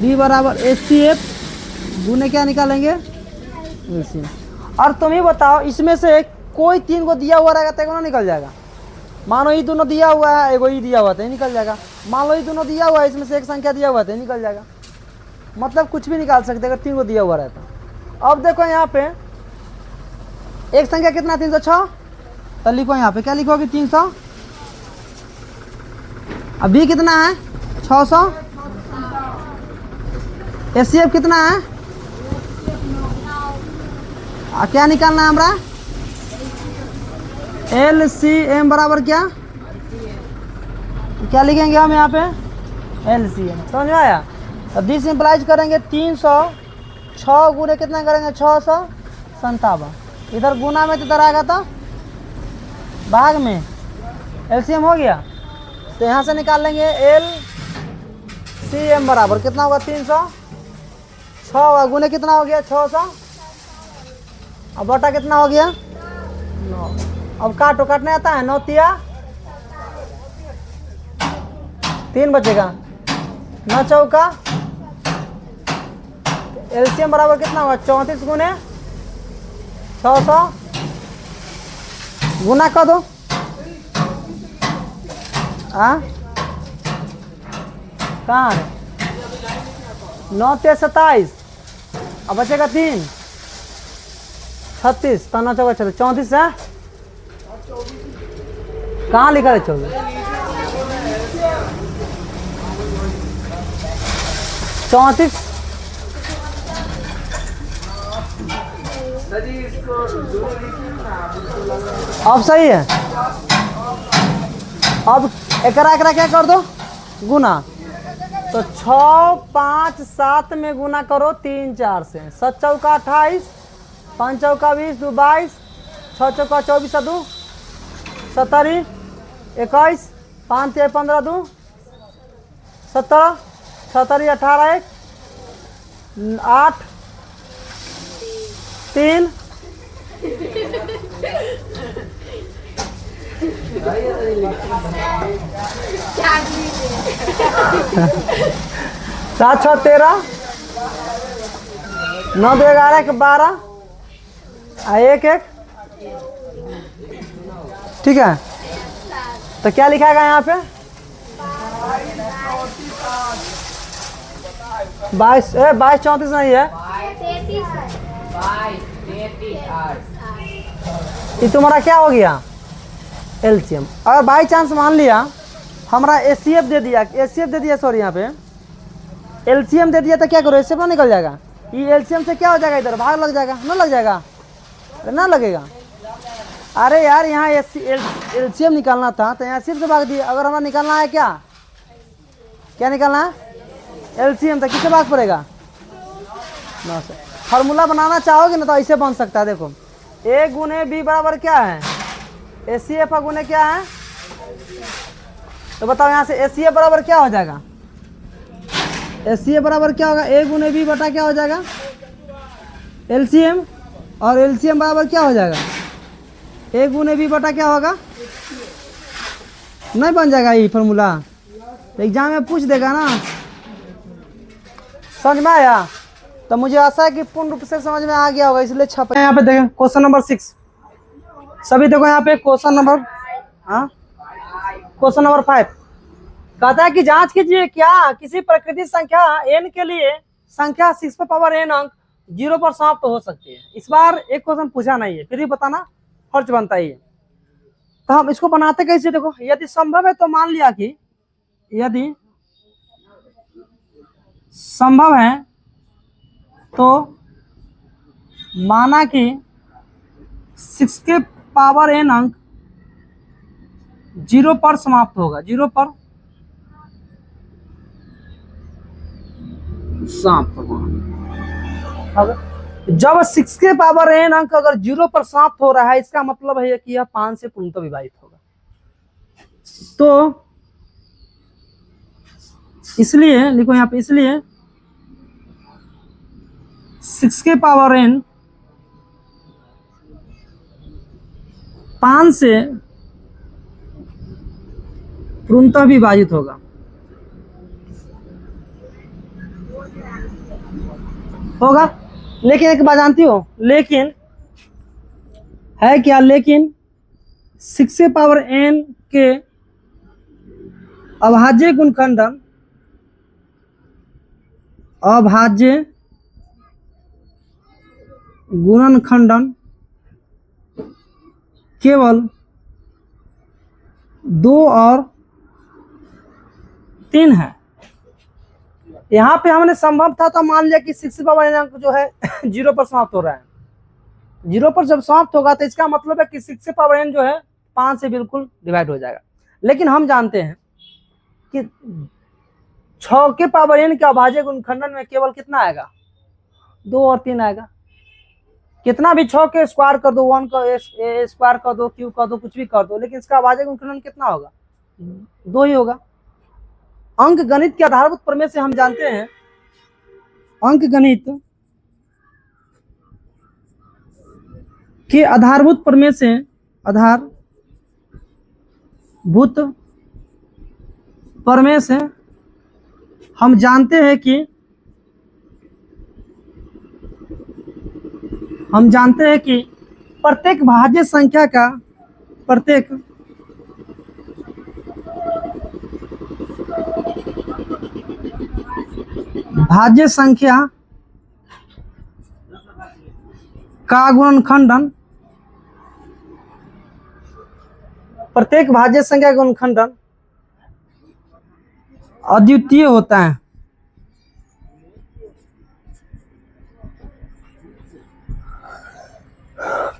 बी बराबर एचसीएफ गुने क्या निकालेंगे? एलसीएम। और तुम ही बताओ, इसमें से कोई तीन को दिया हुआ रहेगा तो निकल जाएगा। मानो ये दोनों दिया हुआ है, एगो ये दिया हुआ तो निकल जाएगा। मान लो ये दोनों दिया हुआ है, इसमें से एक संख्या दिया हुआ तो निकल जाएगा। मतलब कुछ भी निकाल सकते अगर तीन को दिया हुआ रहता। अब देखो यहाँ पे एक संख्या कितना? 306। तो लिखो यहाँ पे, क्या लिखोगे? 300। अभी कितना है? 600। एचसीएफ कितना है? क्या निकालना है हमारा? एलसीएम बराबर क्या? क्या लिखेंगे हम यहाँ पे? एलसीएम। समझ में आया? अब दिस सिंपलाइज करेंगे 306 गुने कितना करेंगे? 657। इधर गुना में तो इधर आएगा तो भाग में एलसीएम हो गया। तो यहाँ से निकाल लेंगे एलसीएम बराबर कितना होगा? 306 होगा गुने कितना हो गया? 600। अब बटा कितना हो गया? 9। अब काटो, काटने आता है? 9 तिया 3 बचेगा। 9 चौका एलसीएम बराबर कितना होगा? 34 गुने 600 गुना कर दो। कहाँ है? 9 ते 27। अब बचेगा 3 36। तो 9 चौका चलो 34 है। कहाँ लिखा है 24? 34। अब सही है। अब एकरा क्या कर दो? गुना। तो 6 5 7 में गुना करो 3 4 से। 7 चौका 28, 5 चौका 20, 2 22, 6 चौका 24, 2 70, 21, 5 3 15, 2 17, 17 18, 1 8 3 7 6 13, 9 2 11 12, 1 1। ठीक है। तो क्या लिखाएगा यहाँ पे? 22 34 नहीं है, ये तुम्हारा क्या हो गया? एलसीएम। अगर बाई चांस मान लिया हमारा एचसीएफ दे दिया, सॉरी यहाँ पे एलसीएम दे दिया, तो क्या करो? एचसीएफ ना निकल जाएगा। ये एलसीएम से क्या हो जाएगा? इधर भाग लग जाएगा। ना लग जाएगा? ना लगेगा। अरे यार यहाँ एलसीएम निकालना था तो यहाँ सिर्फ से भाग दिया। अगर हमारा निकालना है क्या निकालना है? एलसीएम। तो किससे भाग पड़ेगा? 9 से। फार्मूला बनाना चाहोगे ना तो ऐसे बन सकता है। देखो ए गुने बी बराबर क्या है? एचसीएफ गुने क्या है? तो बताओ यहाँ से एचसीएफ बराबर क्या हो जाएगा? एचसीएफ बराबर क्या होगा? ए गुने बी बटा क्या हो जाएगा? एलसीएम। और एलसीएम बराबर क्या हो जाएगा? ए गुने बी बटा क्या होगा? नहीं बन जाएगा ये फार्मूला? एग्जाम में पूछ देगा ना। समझ में आया? तो मुझे आशा है कि पूर्ण रूप से समझ में आ गया होगा, इसलिए छप यहाँ पे देखें क्वेश्चन नंबर 6। सभी देखो यहाँ पे क्वेश्चन नंबर, हाँ क्वेश्चन नंबर 5 कहता है कि जांच कीजिए क्या किसी प्राकृतिक संख्या n के लिए संख्या 6n अंक 0 पर समाप्त हो सकती है। इस बार एक क्वेश्चन पूछा नहीं है, फिर भी बताना फर्ज बनता ही है। तो हम इसको बनाते कैसे, देखो यदि संभव है तो मान लिया कि यदि संभव है तो माना कि 6n अंक 0 पर समाप्त होगा, 0 पर समाप्त होगा। जब 6n अंक अगर 0 पर समाप्त हो रहा है, इसका मतलब है कि यह 5 से पूर्णतः विभाजित होगा। तो इसलिए लिखो यहाँ पे, इसलिए 6n 5 से पूर्णतः विभाजित होगा। लेकिन एक बात जानती हो, लेकिन है क्या, लेकिन 6n के अभाज्य गुणनखंडन, अभाज्य गुणनखंडन केवल 2 और 3 है। यहाँ पे हमने संभव था तो मान लिया कि 6n अंक जो है 0 पर समाप्त हो रहा है। 0 पर जब समाप्त होगा तो इसका मतलब है कि 6n जो है 5 से बिल्कुल डिवाइड हो जाएगा। लेकिन हम जानते हैं कि 6n के अभाज्य गुणनखंडन में केवल कितना आएगा, 2 और 3 आएगा। कितना भी 6 के स्क्वायर कर दो, 1 का स्क्वायर कर दो, क्यूब कर दो, कुछ भी कर दो, लेकिन इसका अभाज्य गुणनखंडन कितना होगा, 2 ही होगा। अंक गणित के आधारभूत प्रमेय से हम जानते हैं, अंक गणित के आधारभूत प्रमेय से, आधारभूत प्रमेय से हम जानते हैं कि प्रत्येक भाज्य संख्या का, प्रत्येक भाज्य संख्या का गुणनखंडन, प्रत्येक भाज्य संख्या का गुणनखंडन अद्वितीय होता है।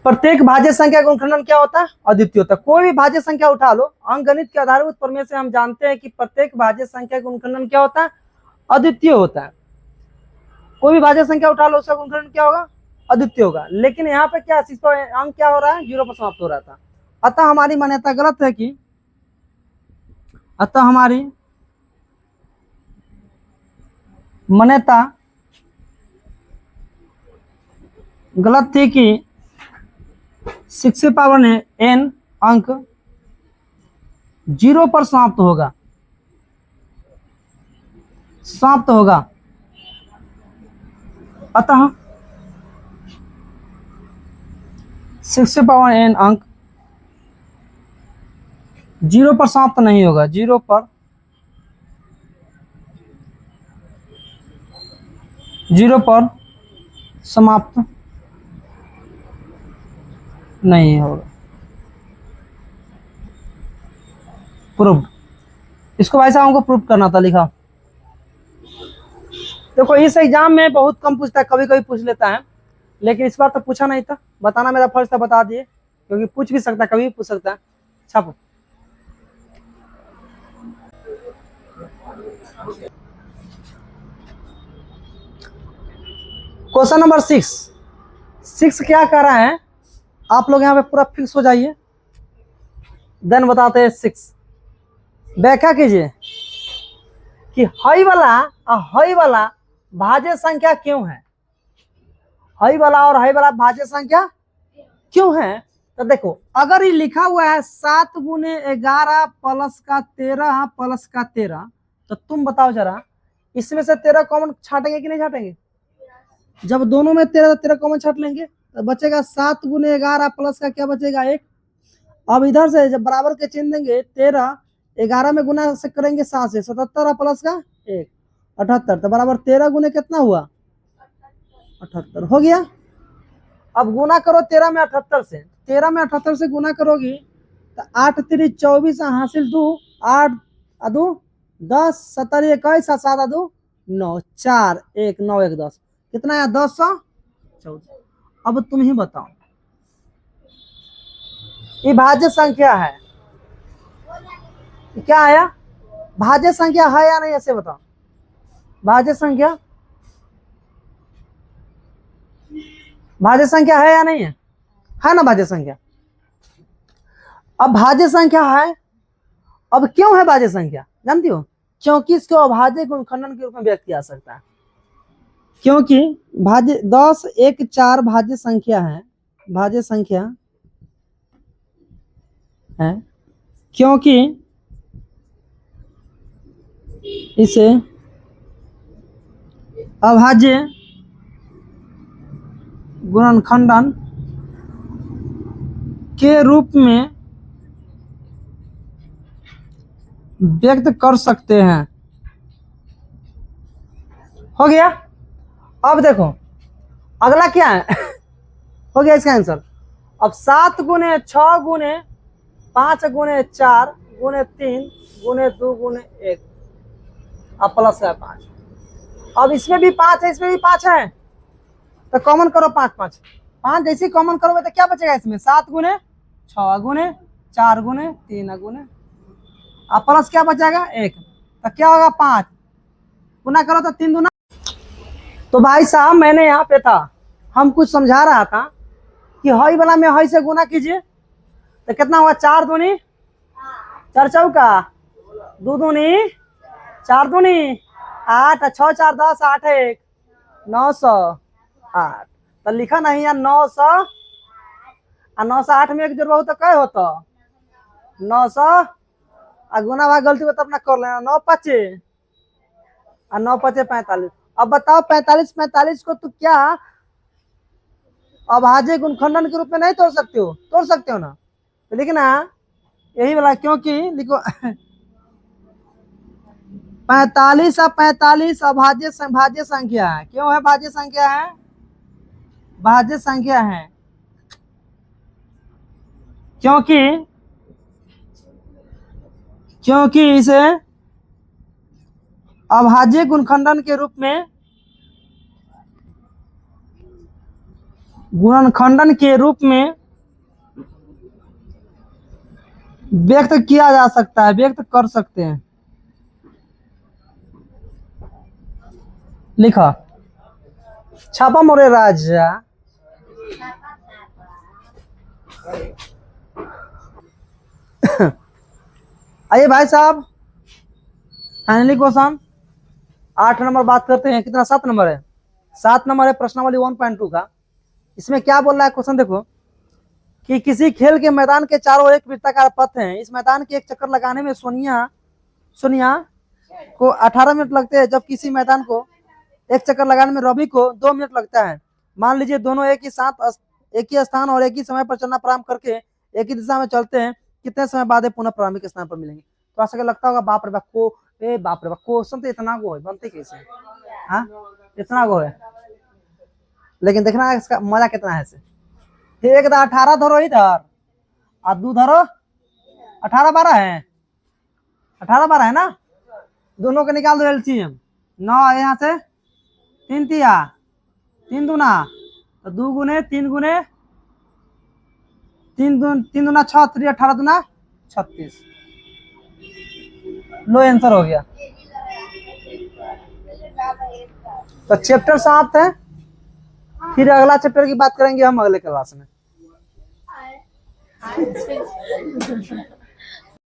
प्रत्येक भाज्य संख्या का गुणनखंडन क्या होता है, अद्वितीय होता है। कोई भी भाज्य संख्या उठा लो, अंकगणित के आधारभूत प्रमेय से हम जानते हैं कि प्रत्येक भाज्य संख्या का गुणनखंडन क्या होता है, अद्वितीय होता है। कोई भी भाज्य संख्या उठा लो, उसका गुणनखंडन क्या होगा, अद्वितीय होगा। लेकिन यहाँ पे क्या अंक क्या हो रहा है, 0 पर समाप्त हो रहा था। अतः हमारी मान्यता गलत है कि, अतः हमारी मान्यता गलत थी कि 6n अंक 0 पर समाप्त होगा, अतः 6n अंक 0 पर समाप्त नहीं होगा, 0 पर समाप्त नहीं होगा। प्रूफ, इसको भाई साहब हमको प्रूफ करना था, लिखा। देखो इस एग्जाम में बहुत कम पूछता है, कभी कभी पूछ लेता है, लेकिन इस बार तो पूछा नहीं था। बताना मेरा फर्ज था, बता दिए, क्योंकि पूछ भी सकता है, कभी भी पूछ सकता है। छापो। क्वेश्चन नंबर 6 क्या कर रहा है, आप लोग यहाँ पे पूरा फिक्स हो जाइए, देन बताते हैं 6। व्याख्या कीजिए कि हई वाला भाज्य संख्या क्यों है, हई वाला और हई वाला भाज्य संख्या क्यों है। तो देखो अगर ये लिखा हुआ है 7 गुने 11 प्लस का 13 प्लस का 13, तो तुम बताओ जरा, इसमें से 13 कॉमन छाटेंगे कि नहीं छाटेंगे, जब दोनों में 13 13 कॉमन छाट लेंगे तो बचेगा 7 गुने 11 प्लस का क्या बचेगा 1। अब इधर से जब बराबर के चिन्ह देंगे 13 11 में गुना से करेंगे 7 से 77 प्लस का 1 78 तो बराबर 13 गुने कितना हुआ 78 हो गया। अब गुना करो 13 में 78 से 13 में 78 से गुना करोगी तो 8 3 24 हासिल 2 8 2 10 70 21 7 2 9 4 1 9 1 10 कितना आया 1014। अब तुम ही बताओ ये भाज्य संख्या है क्या आया भाज्य संख्या है या नहीं ऐसे बताओ भाज्य संख्या है या नहीं है ना भाज्य संख्या। अब भाज्य संख्या है अब क्यों है भाज्य संख्या जानती हो क्योंकि इसको अभाज्य गुणनखंडन के रूप में व्यक्त किया जा सकता है क्योंकि भाज्य 10 1 4 भाज्य संख्या है क्योंकि इसे अभाज्य गुणनखंडन के रूप में व्यक्त कर सकते हैं। हो गया। अब देखो अगला क्या है हो गया इसका आंसर। अब 7 गुने 6 गुने 5 गुने 4 गुने 3 गुने 2 गुने 1 अब प्लस है 5। अब इसमें भी 5 है इसमें भी 5 है तो कॉमन करो 5 5 5 जैसे कॉमन करोगे तो क्या बचेगा इसमें 7 गुने 6 गुने 4 गुने 3 गुने अब प्लस क्या बचेगा 1 तो क्या होगा 5 गुना करो तो 3 दूना। तो भाई साहब मैंने यहाँ पे था हम कुछ समझा रहा था कि हई वाला में हई से गुना कीजिए तो कितना हुआ 4 दूनी 4 चौका 2 दूनी 4 दूनी 8 6 4 10 8 1 908 तो लिखा नहीं है 900 और 908 में एक जोड़बा तो क्या होता 900 और गुना भाग गलती बता अपना कर लेना 9 5 और 9 5 45। अब बताओ 45 45 को तो क्या अभाज्य गुणनखंडन के रूप में नहीं तोड़ सकते हो ना तो लिखना यही वाला क्योंकि लिखो 45 और 45 अभाज्य संख्या है। क्यों है भाज्य संख्या है भाज्य संख्या है क्योंकि इसे अभाज्य गुणनखंडन के रूप में व्यक्त किया जा सकता है व्यक्त कर सकते हैं। लिखा छापा मोरे राजा आइए भाई साहब फाइनली क्वेश्चन 8 नंबर बात करते हैं कितना 7 नंबर है 7 नंबर है प्रश्नावली 1.2 का। इसमें क्या बोल रहा है क्वेश्चन देखो कि किसी खेल के मैदान के चारों एक वृत्ताकार पथ हैं। इस मैदान के एक चक्कर लगाने में सोनिया को 18 मिनट लगते हैं जब किसी मैदान को एक चक्कर लगाने में रवि को 2 मिनट लगता है। मान लीजिए दोनों एक ही स्थान और एक ही समय पर चलना प्रारंभ करके एक ही दिशा में चलते हैं कितने समय बाद पुनः प्रारंभिक स्थान पर मिलेंगे। तो ऐसा लगता होगा बाप रे बाप क्वेश्चन तो इतना गो है बनते कैसे हाँ इतना गो है लेकिन देखना है इसका मजा कितना है। एक 18 धरो इधर और 2 धरो 18 12 है 18 12 है ना दोनों को निकाल दो एलसीएम 9 यहाँ से 3 तिया 3 दूना तो 2 गुने 3 गुने 3 दूना 6 3 18 दूना 36 लो आंसर हो गया। तो चैप्टर समाप्त है फिर अगला चैप्टर की बात करेंगे हम अगले क्लास में।